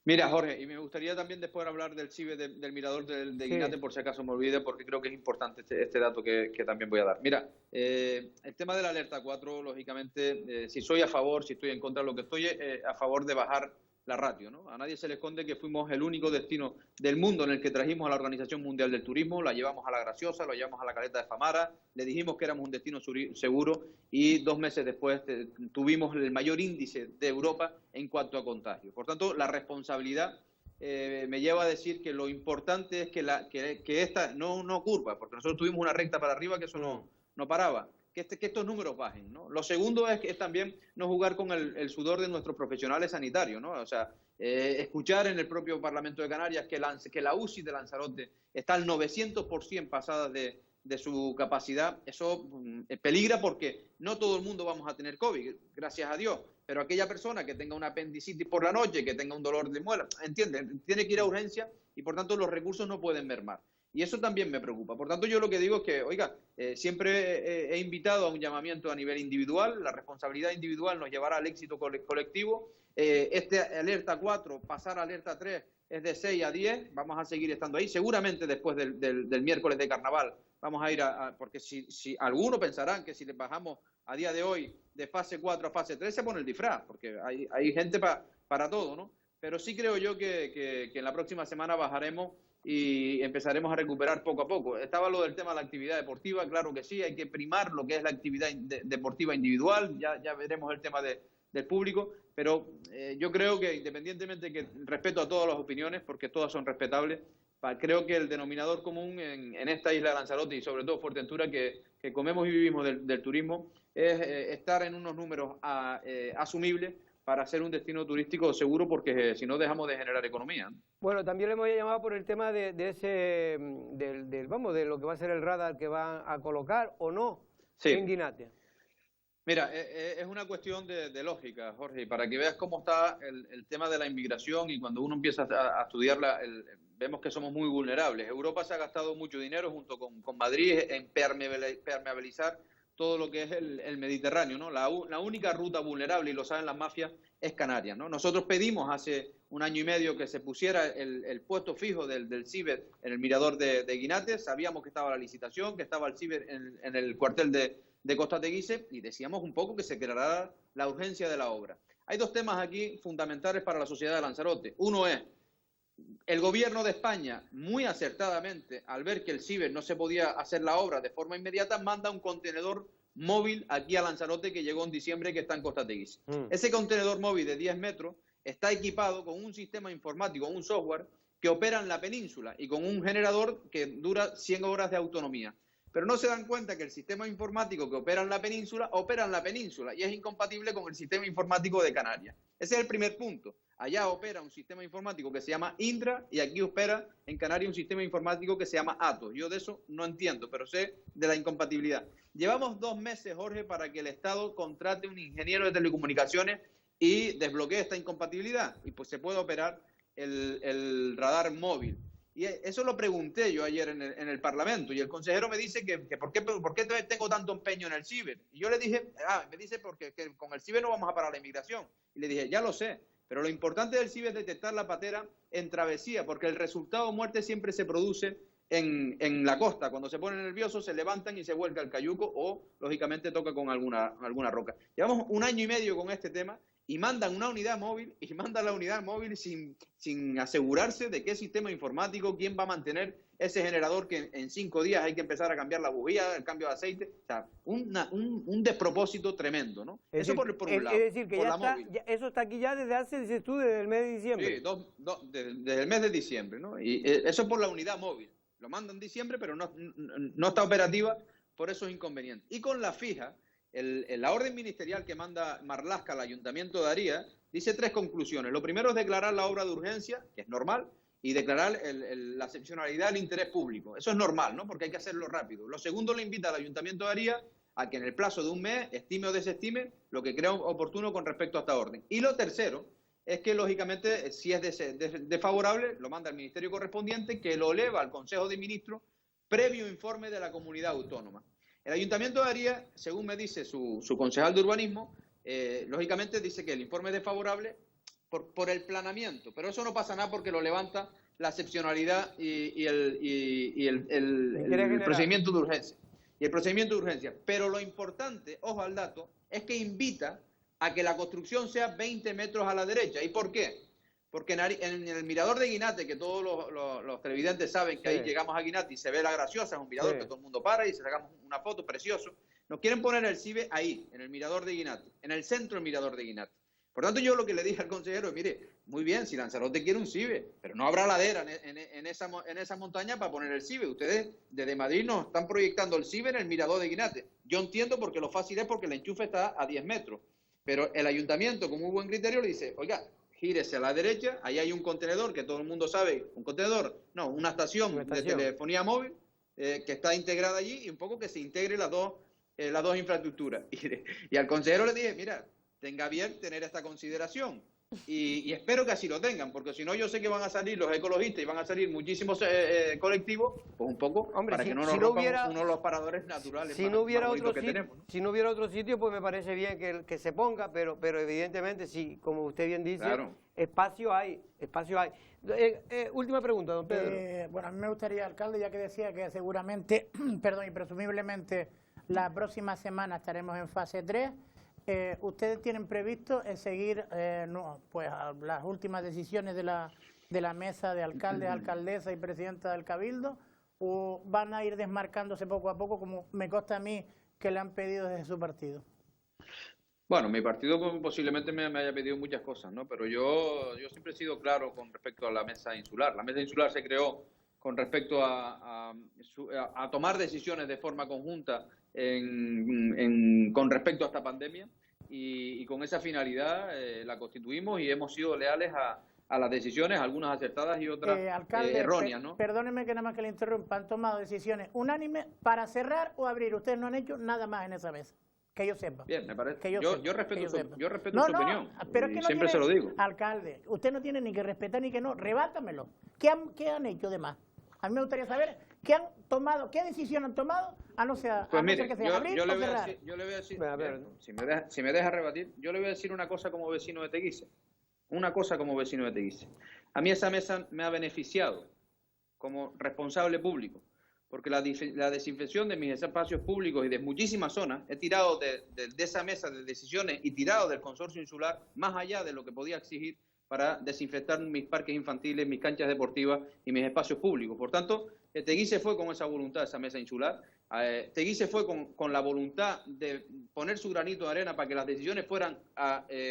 Mira, Jorge, y me gustaría también después hablar del CIBE del Mirador de Guinate, por si acaso me olvide, porque creo que es importante este dato que también voy a dar. Mira, el tema de la alerta 4, lógicamente, si soy a favor, si estoy en contra, lo que estoy a favor de bajar la ratio, ¿no? A nadie se le esconde que fuimos el único destino del mundo en el que trajimos a la Organización Mundial del Turismo, la llevamos a La Graciosa, lo llevamos a la Caleta de Famara, le dijimos que éramos un destino seguro y 2 meses después tuvimos el mayor índice de Europa en cuanto a contagio. Por tanto, la responsabilidad me lleva a decir que lo importante es que esta no curva, porque nosotros tuvimos una recta para arriba que eso no paraba. Que estos números bajen, ¿no? Lo segundo es también no jugar con el sudor de nuestros profesionales sanitarios, ¿no? O sea, escuchar en el propio Parlamento de Canarias que la UCI de Lanzarote está al 900% pasada de su capacidad, eso peligra porque no todo el mundo vamos a tener COVID, gracias a Dios, pero aquella persona que tenga una apendicitis por la noche, que tenga un dolor de muela, ¿entiendes? Tiene que ir a urgencia y por tanto los recursos no pueden mermar. Y eso también me preocupa. Por tanto, yo lo que digo es que, oiga, siempre he invitado a un llamamiento a nivel individual. La responsabilidad individual nos llevará al éxito colectivo. Este alerta 4, pasar a alerta 3 es de 6 a 10. Vamos a seguir estando ahí. Seguramente después del miércoles de carnaval vamos a ir porque si algunos pensarán que si les bajamos a día de hoy de fase 4 a fase 3 se pone el disfraz, porque hay gente para todo, ¿no? Pero sí creo yo que en la próxima semana bajaremos y empezaremos a recuperar poco a poco. Estaba lo del tema de la actividad deportiva, claro que sí, hay que primar lo que es la actividad deportiva individual, ya veremos el tema del público, pero yo creo que independientemente que respeto a todas las opiniones, porque todas son respetables, creo que el denominador común en esta isla de Lanzarote y sobre todo Fuerteventura, que comemos y vivimos del turismo, es estar en unos números asumibles para ser un destino turístico seguro, porque si no dejamos de generar economía.
Bueno, también le hemos llamado por el tema de lo que va a ser el radar que van a colocar o no en Guinate.
Mira, es una cuestión de lógica, Jorge, para que veas cómo está el tema de la inmigración, y cuando uno empieza a estudiarla, vemos que somos muy vulnerables. Europa se ha gastado mucho dinero junto con Madrid en permeabilizar todo lo que es el Mediterráneo, ¿no? La única ruta vulnerable, y lo saben las mafias, es Canarias, ¿no? Nosotros pedimos hace un año y medio que se pusiera el puesto fijo del ciber en el mirador de Guinate. Sabíamos que estaba la licitación, que estaba el ciber en el cuartel de Costa Teguise, y decíamos un poco que se creará la urgencia de la obra. Hay dos temas aquí fundamentales para la sociedad de Lanzarote. Uno es el gobierno de España, muy acertadamente, al ver que el ciber no se podía hacer la obra de forma inmediata, manda un contenedor móvil aquí a Lanzarote que llegó en diciembre, que está en Costa Teguise. Ese contenedor móvil de 10 metros está equipado con un sistema informático, un software que opera en la península y con un generador que dura 100 horas de autonomía. Pero no se dan cuenta que el sistema informático que opera en la península y es incompatible con el sistema informático de Canarias. Ese es el primer punto. Allá opera un sistema informático que se llama Indra y aquí opera en Canarias un sistema informático que se llama Atos. Yo de eso no entiendo, pero sé de la incompatibilidad. Llevamos 2 meses, Jorge, para que el Estado contrate un ingeniero de telecomunicaciones y desbloquee esta incompatibilidad y pues se puede operar el radar móvil. Y eso lo pregunté yo ayer en el Parlamento, y el consejero me dice que ¿por qué tengo tanto empeño en el ciber? Y yo le dije, me dice porque con el ciber no vamos a parar la inmigración. Y le dije, ya lo sé, pero lo importante del ciber es detectar la patera en travesía, porque el resultado de muerte siempre se produce en la costa. Cuando se ponen nerviosos se levantan y se vuelca el cayuco o, lógicamente, toca con alguna roca. Llevamos 1 año y medio con este tema y mandan una unidad móvil y mandan la unidad móvil sin asegurarse de qué sistema informático, quién va a mantener ese generador que en 5 días hay que empezar a cambiar la bujía, el cambio de aceite. O sea, un despropósito tremendo, ¿no? Eso por un lado.
Es decir, que eso está aquí ya desde hace, dices tú, desde el mes de diciembre.
Sí, desde el mes de diciembre, ¿no? Y eso por la unidad móvil. Lo mandan en diciembre, pero no está operativa por esos inconvenientes. Y con la fija, la orden ministerial que manda Marlaska al Ayuntamiento de Aría dice 3 conclusiones. Lo primero es declarar la obra de urgencia, que es normal, y declarar la excepcionalidad del interés público. Eso es normal, ¿no? Porque hay que hacerlo rápido. Lo segundo, le invita al Ayuntamiento de Aría a que en el plazo de 1 mes estime o desestime lo que crea oportuno con respecto a esta orden. Y lo tercero es que, lógicamente, si es desfavorable, lo manda al ministerio correspondiente, que lo eleva al Consejo de Ministros previo informe de la comunidad autónoma. El Ayuntamiento de Aría, según me dice su concejal de urbanismo, lógicamente dice que el informe es desfavorable por el planeamiento, pero eso no pasa nada porque lo levanta la excepcionalidad y el procedimiento de urgencia. Y el procedimiento de urgencia. Pero lo importante, ojo al dato, es que invita a que la construcción sea 20 metros a la derecha. ¿Y por qué? Porque en el mirador de Guinate, que todos los televidentes saben que ahí llegamos a Guinate y se ve la Graciosa, es un mirador que todo el mundo para y se sacamos una foto, precioso. Nos quieren poner el CIBE ahí, en el mirador de Guinate, en el centro del mirador de Guinate. Por tanto, yo lo que le dije al consejero es, mire, muy bien, si Lanzarote quiere un CIBE, pero no habrá ladera en esa montaña para poner el CIBE. Ustedes desde Madrid nos están proyectando el CIBE en el mirador de Guinate. Yo entiendo porque lo fácil es porque el enchufe está a 10 metros. Pero el ayuntamiento, con muy buen criterio, le dice, oiga, gírese a la derecha, ahí hay un contenedor que todo el mundo sabe, una estación de telefonía móvil que está integrada allí, y un poco que se integre las dos infraestructuras. Y al consejero le dije, mira, tenga bien tener esta consideración, y espero que así lo tengan, porque si no yo sé que van a salir los ecologistas y van a salir muchísimos colectivos, pues un poco,
hombre,
para que no nos rompan uno de los paradores naturales
si
más,
no hubiera
más
otro
bonitos que
sitio,
tenemos, ¿no?
Si no hubiera otro sitio, pues me parece bien que se ponga, pero evidentemente, sí, como usted bien dice,
claro,
espacio hay. Última pregunta, don Pedro.
Bueno, a mí me gustaría, alcalde, ya que decía que seguramente, perdón, y presumiblemente la próxima semana estaremos en fase 3, ¿ustedes tienen previsto seguir pues las últimas decisiones de la mesa de alcaldes, alcaldesa y presidenta del Cabildo, o van a ir desmarcándose poco a poco, como me consta a mí que le han pedido desde su partido?
Bueno, mi partido posiblemente me haya pedido muchas cosas, ¿no? Pero yo siempre he sido claro con respecto a la mesa insular. La mesa insular se creó con respecto a tomar decisiones de forma conjunta con respecto a esta pandemia, y con esa finalidad la constituimos y hemos sido leales a las decisiones, algunas acertadas y otras
alcalde,
erróneas, ¿no?
Perdóneme que nada más que le interrumpa, han tomado decisiones unánimes para cerrar o abrir. Ustedes no han hecho nada más en esa mesa, que yo sepa.
Bien, me parece.
Que
yo respeto su opinión,
pero es que
y siempre se lo digo.
Alcalde, usted no tiene ni que respetar ni que no, rebátamelo. ¿Qué han hecho de más? A mí me gustaría saber qué han tomado, qué decisión han tomado, a no ser,
pues
mire, que sea abrir o cerrar.
Yo le voy a decir, si me deja rebatir, yo le voy a decir una cosa como vecino de Teguise. Una cosa como vecino de Teguise. A mí esa mesa me ha beneficiado como responsable público, porque la desinfección de mis espacios públicos y de muchísimas zonas, he tirado de esa mesa de decisiones y tirado del consorcio insular más allá de lo que podía exigir para desinfectar mis parques infantiles, mis canchas deportivas y mis espacios públicos. Por tanto, Teguise fue con esa voluntad, esa mesa insular. Teguise fue con la voluntad de poner su granito de arena para que las decisiones fueran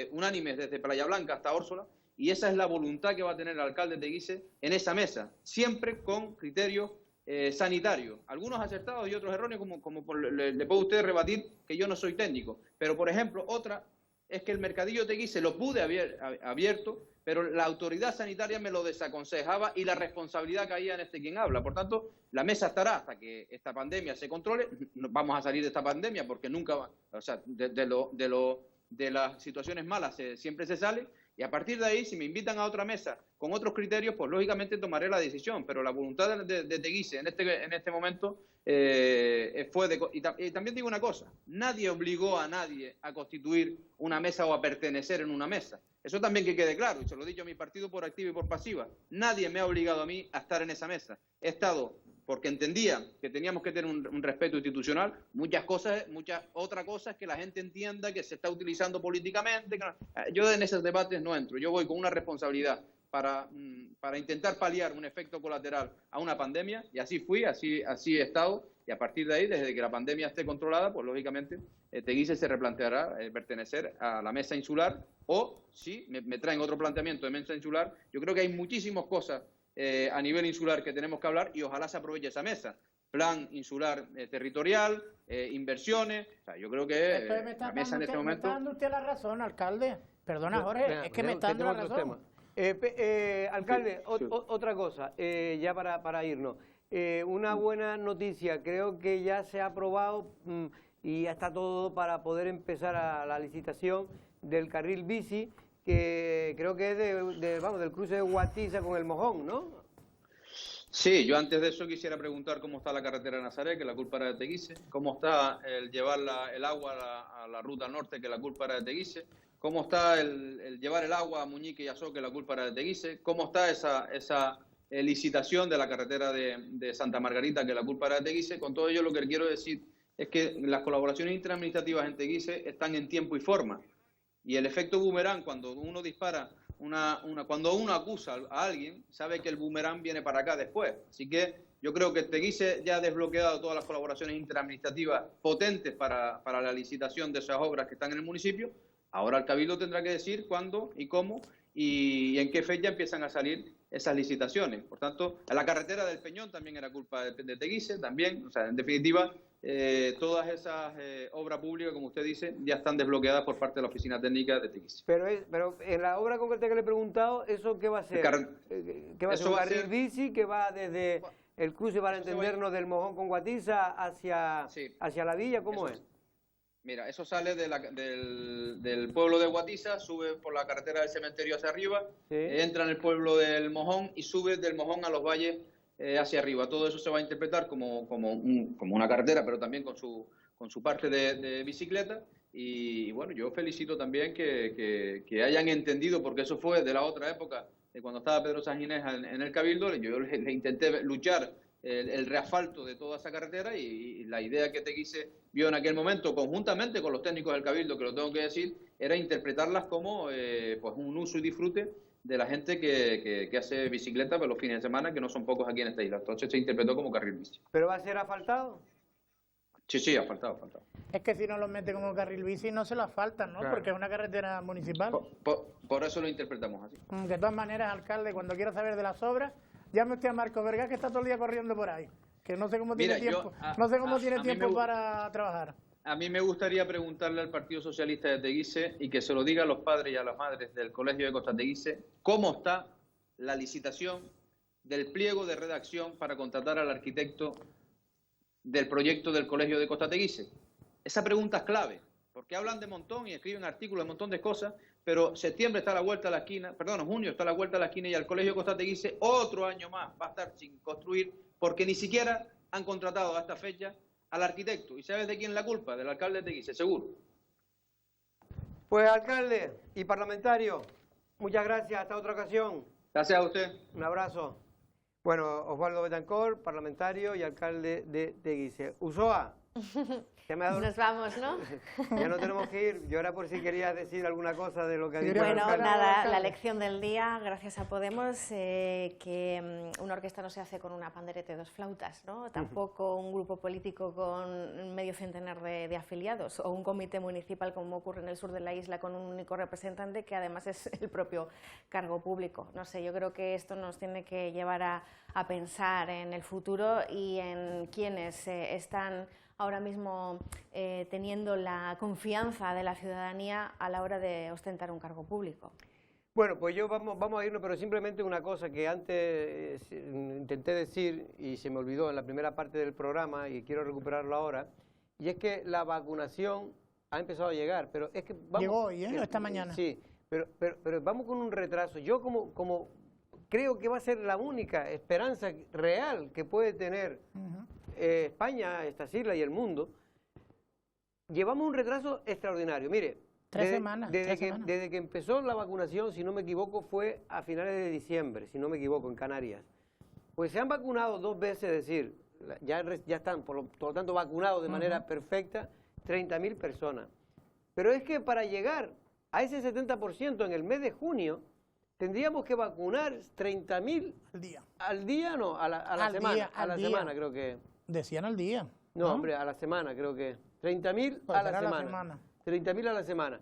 unánimes desde Playa Blanca hasta Órsola, y esa es la voluntad que va a tener el alcalde de Teguise en esa mesa, siempre con criterios sanitarios, algunos acertados y otros erróneos, como le puedo a usted rebatir que yo no soy técnico, pero por ejemplo otra es que el mercadillo de Teguise lo pude haber abierto, pero la autoridad sanitaria me lo desaconsejaba y la responsabilidad caía en quien habla. Por tanto, la mesa estará hasta que esta pandemia se controle. Vamos a salir de esta pandemia porque nunca va, o sea, de las situaciones malas siempre se sale, y a partir de ahí, si me invitan a otra mesa con otros criterios, pues lógicamente tomaré la decisión, pero la voluntad de Teguise en este momento y también digo una cosa, nadie obligó a nadie a constituir una mesa o a pertenecer en una mesa. Eso también que quede claro, y se lo he dicho a mi partido por activa y por pasiva. Nadie me ha obligado a mí a estar en esa mesa. He estado porque entendía que teníamos que tener un respeto institucional. Otra cosa es que la gente entienda que se está utilizando políticamente. Yo en esos debates no entro. Yo voy con una responsabilidad para intentar paliar un efecto colateral a una pandemia, y así fui, así he estado, y a partir de ahí, desde que la pandemia esté controlada, pues lógicamente Teguise se replanteará pertenecer a la mesa insular, o si me traen otro planteamiento de mesa insular. Yo creo que hay muchísimas cosas a nivel insular que tenemos que hablar, y ojalá se aproveche esa mesa. Plan insular territorial, inversiones. O sea, yo creo que la mesa en este momento...
Me está dando usted la razón, alcalde. Perdona, Jorge, es que me está dando la razón.
Alcalde, otra cosa, ya para irnos. Una buena noticia, creo que ya se ha aprobado y ya está todo para poder empezar a la licitación del carril bici, que creo que es del cruce de Guatiza con el Mojón, ¿no?
Sí, yo antes de eso quisiera preguntar cómo está la carretera de Nazaret, que la culpa era de Teguise, cómo está el llevar el agua a la ruta norte, que la culpa era de Teguise, cómo está el llevar el agua a Muñique y Azó, que la culpa era de Teguise, cómo está esa licitación de la carretera de Santa Margarita, que la culpa era de Teguise. Con todo ello, lo que quiero decir es que las colaboraciones interadministrativas en Teguise están en tiempo y forma, y el efecto boomerang, cuando uno dispara cuando uno acusa a alguien, sabe que el boomerang viene para acá después. Así que yo creo que Teguise ya ha desbloqueado todas las colaboraciones interadministrativas potentes para la licitación de esas obras que están en el municipio. Ahora el Cabildo tendrá que decir cuándo y cómo y en qué fecha empiezan a salir esas licitaciones. Por tanto, la carretera del Peñón también era culpa de Teguise, también. O sea, en definitiva, todas esas obras públicas, como usted dice, ya están desbloqueadas por parte de la Oficina Técnica de Teguise.
Pero en la obra concreta que le he preguntado, ¿eso qué va a ser? ¿Qué va a ser? ¿Un carril bici que va desde el cruce, para entendernos, del Mojón con Guatiza hacia la villa? ¿Cómo es?
Mira, eso sale del pueblo de Guatiza, sube por la carretera del cementerio hacia arriba,
Sí.
entra en el pueblo del Mojón y sube del Mojón a los valles hacia arriba. Todo eso se va a interpretar como una carretera, pero también con su parte de bicicleta. Y bueno, yo felicito también que hayan entendido, porque eso fue de la otra época, de cuando estaba Pedro Sanginés en el Cabildo. Yo le intenté luchar el reasfalto de toda esa carretera, y la idea que Teguise vio en aquel momento, conjuntamente con los técnicos del Cabildo, que lo tengo que decir, era interpretarlas como pues un uso y disfrute de la gente que hace bicicleta por los fines de semana, que no son pocos aquí en esta isla. Entonces se interpretó como carril bici.
¿Pero va a ser asfaltado?
Sí, asfaltado.
Es que si no lo mete como carril bici no se lo asfaltan, ¿no?
Claro.
Porque es una carretera municipal.
Por eso lo interpretamos así.
De todas maneras, alcalde, cuando quiera saber de las obras, llame usted a Marco Vergá, que está todo el día corriendo por ahí. Que no sé cómo tiene tiempo, para trabajar.
A mí me gustaría preguntarle al Partido Socialista de Teguise, y que se lo diga a los padres y a las madres del Colegio de Costa Teguise, cómo está la licitación del pliego de redacción para contratar al arquitecto del proyecto del Colegio de Costa Teguise. Esa pregunta es clave, porque hablan de montón y escriben artículos de un montón de cosas, pero septiembre está a la vuelta de la esquina, junio está a la vuelta de la esquina, y al Colegio de Costa Teguise otro año más va a estar sin construir, porque ni siquiera han contratado a esta fecha al arquitecto. ¿Y sabes de quién es la culpa? Del alcalde de Teguise, seguro.
Pues alcalde y parlamentario, muchas gracias, hasta otra ocasión.
Gracias a usted.
Un abrazo. Bueno, Osvaldo Betancor, parlamentario y alcalde de Teguise. Usoa,
nos vamos, ¿no?
Ya no tenemos que ir. Yo era por si querías decir alguna cosa de lo que ha dicho el
Bueno,
alcalde.
nada, la lección del día, gracias a Podemos, que una orquesta no se hace con una pandereta y dos flautas, ¿no? Tampoco un grupo político con medio centenar de afiliados, o un comité municipal, como ocurre en el sur de la isla, con un único representante que además es el propio cargo público. No sé, yo creo que esto nos tiene que llevar a pensar en el futuro y en quienes están ahora mismo teniendo la confianza de la ciudadanía a la hora de ostentar un cargo público.
Bueno, pues vamos a irnos, pero simplemente una cosa que antes intenté decir y se me olvidó en la primera parte del programa y quiero recuperarlo ahora, y es que la vacunación ha empezado a llegar, pero es que vamos...
Llegó hoy, esta mañana.
Sí, pero vamos con un retraso. Yo como creo que va a ser la única esperanza real que puede tener España, estas islas y el mundo, llevamos un retraso extraordinario. Mire, desde que empezó la vacunación, si no me equivoco, fue a finales de diciembre, si no me equivoco, en Canarias. Pues se han vacunado 2 veces, es decir, ya están, por lo tanto, vacunados de manera perfecta 30.000 personas. Pero es que para llegar a ese 70% en el mes de junio, tendríamos que vacunar 30.000
al día.
¿Al día? No, a la semana creo que.
Decían al día.
No, hombre, a la semana creo que. 30.000 a la semana. 30.000 a la semana.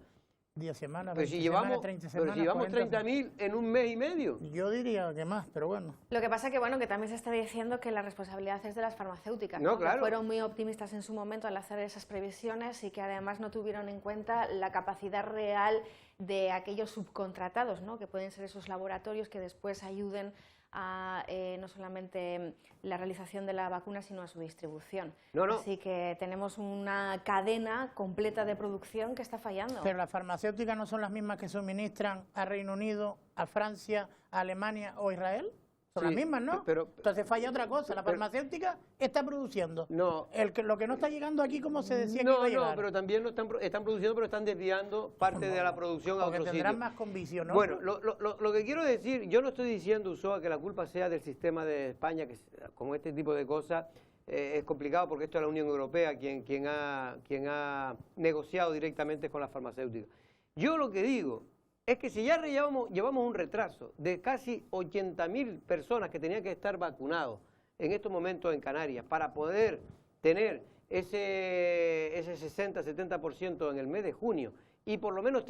10 semanas,
pero si llevamos 30.000 en un mes y medio.
Yo diría que más, pero bueno.
Lo que pasa que bueno, que también se está diciendo que la responsabilidad es de las farmacéuticas,
¿no?
Que
Claro.
fueron muy optimistas en su momento al hacer esas previsiones y que además no tuvieron en cuenta la capacidad real de aquellos subcontratados, ¿no? Que pueden ser esos laboratorios que después ayuden a no solamente la realización de la vacuna, sino a su distribución. Así que tenemos una cadena completa de producción que está fallando.
Pero las farmacéuticas no son las mismas que suministran a Reino Unido, a Francia, a Alemania o a Israel. Son las mismas, ¿no? Entonces falla otra cosa. La farmacéutica está produciendo.
No.
Lo que no está llegando aquí, como se decía que iba a llegar.
No, pero también lo están produciendo, pero están desviando parte de la producción a otro sitio.
Tendrán más convicción, ¿no?
Bueno, lo que quiero decir, yo no estoy diciendo, Usoa, que la culpa sea del sistema de España, que con este tipo de cosas es complicado, porque esto es la Unión Europea quien ha negociado directamente con las farmacéuticas. Yo lo que digo es que si ya llevamos un retraso de casi 80.000 personas que tenían que estar vacunados en estos momentos en Canarias para poder tener ese 60-70% en el mes de junio y por lo menos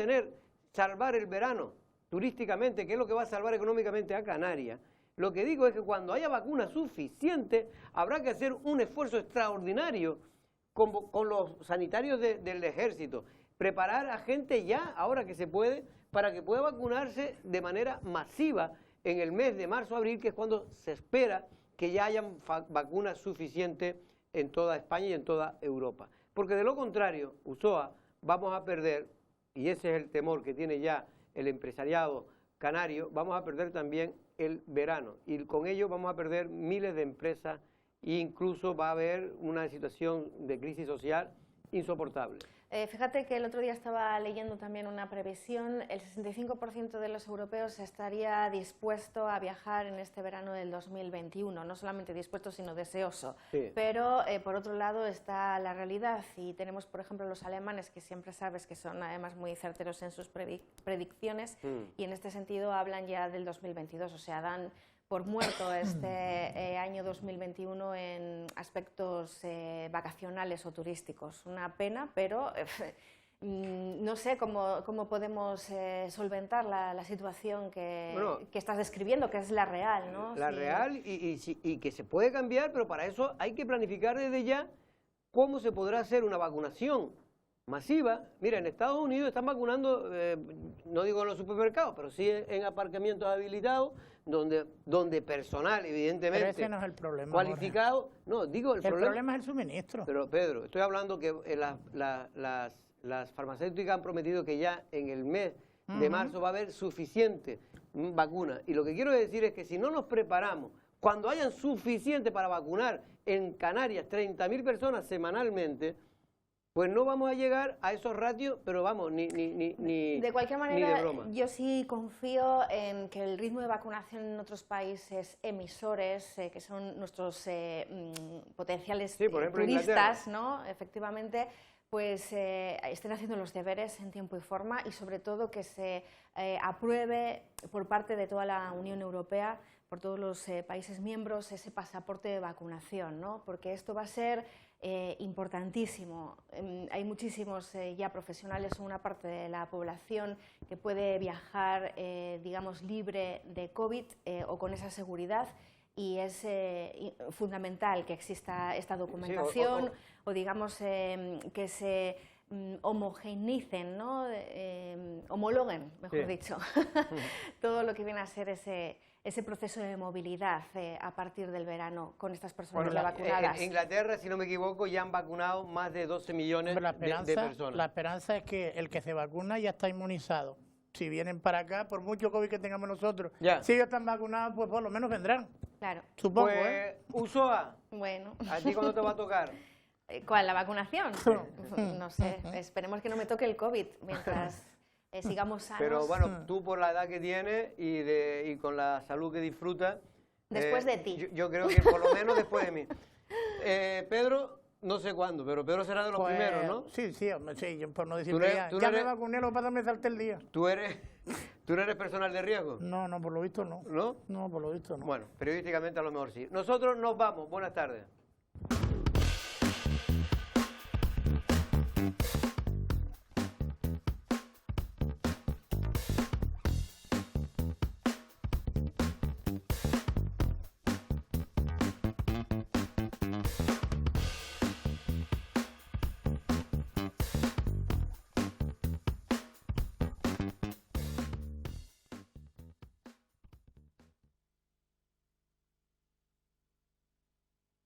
salvar el verano turísticamente, que es lo que va a salvar económicamente a Canarias, lo que digo es que cuando haya vacunas suficientes habrá que hacer un esfuerzo extraordinario con los sanitarios del ejército, preparar a gente ya, ahora que se puede, para que pueda vacunarse de manera masiva en el mes de marzo-abril, que es cuando se espera que ya hayan vacunas suficientes en toda España y en toda Europa. porque de lo contrario, Ulloa, vamos a perder, y ese es el temor que tiene ya el empresariado canario, vamos a perder también el verano, y con ello vamos a perder miles de empresas e incluso va a haber una situación de crisis social insoportable.
Fíjate que el otro día estaba leyendo también una previsión, el 65% de los europeos estaría dispuesto a viajar en este verano del 2021, no solamente dispuesto sino deseoso, sí. Pero por otro lado está la realidad y tenemos por ejemplo los alemanes que siempre sabes que son además muy certeros en sus predicciones y en este sentido hablan ya del 2022, o sea, dan por muerto este año 2021 en aspectos vacacionales o turísticos. Una pena, pero no sé cómo podemos solventar la situación que estás describiendo, que es la real, ¿no?
La real y que se puede cambiar, pero para eso hay que planificar desde ya cómo se podrá hacer una vacunación masiva. Mira, en Estados Unidos están vacunando, no digo en los supermercados, pero sí en aparcamientos habilitados, donde personal, evidentemente,
pero ese no es el problema,
cualificado,
Jorge.
No, digo el
problema es el suministro.
Pero Pedro, estoy hablando que las farmacéuticas han prometido que ya en el mes de marzo va a haber suficiente vacuna. Y lo que quiero decir es que si no nos preparamos, cuando hayan suficiente para vacunar en Canarias 30.000 personas semanalmente, pues no vamos a llegar a esos ratios, pero vamos,
de cualquier manera, yo sí confío en que el ritmo de vacunación en otros países emisores, que son nuestros potenciales turistas, ¿no? Efectivamente, pues estén haciendo los deberes en tiempo y forma y sobre todo que se apruebe por parte de toda la Unión Europea, por todos los países miembros, ese pasaporte de vacunación, ¿no? Porque esto va a ser importantísimo. Hay muchísimos ya profesionales, una parte de la población que puede viajar, digamos, libre de COVID o con esa seguridad y es fundamental que exista esta documentación
sí,
o digamos, que se homogeneicen, ¿no? Homologuen, mejor dicho, todo lo que viene a ser ese proceso de movilidad a partir del verano con estas personas ya vacunadas.
En Inglaterra, si no me equivoco, ya han vacunado más de 12 millones de personas.
La esperanza es que el que se vacuna ya está inmunizado. Si vienen para acá, por mucho COVID que tengamos nosotros, si ellos están vacunados, pues por lo menos vendrán.
Claro.
Supongo,
pues, Ulloa,
bueno.
¿a ti cuándo te va a tocar?
¿Cuál? ¿La vacunación? No sé, esperemos que no me toque el COVID mientras sigamos sanos.
Pero bueno, tú por la edad que tienes y con la salud que disfrutas...
Después de ti.
Yo creo que por lo menos después de mí. Pedro, no sé cuándo, pero Pedro será de los primeros, ¿no?
Sí, hombre, sí, yo por no decirte ya me vacuné, lo que pasa es que me salté el día.
¿Tú no eres personal de riesgo?
No, por lo visto no.
¿No?
No, por lo visto no.
Bueno, periodísticamente a lo mejor sí. Nosotros nos vamos. Buenas tardes.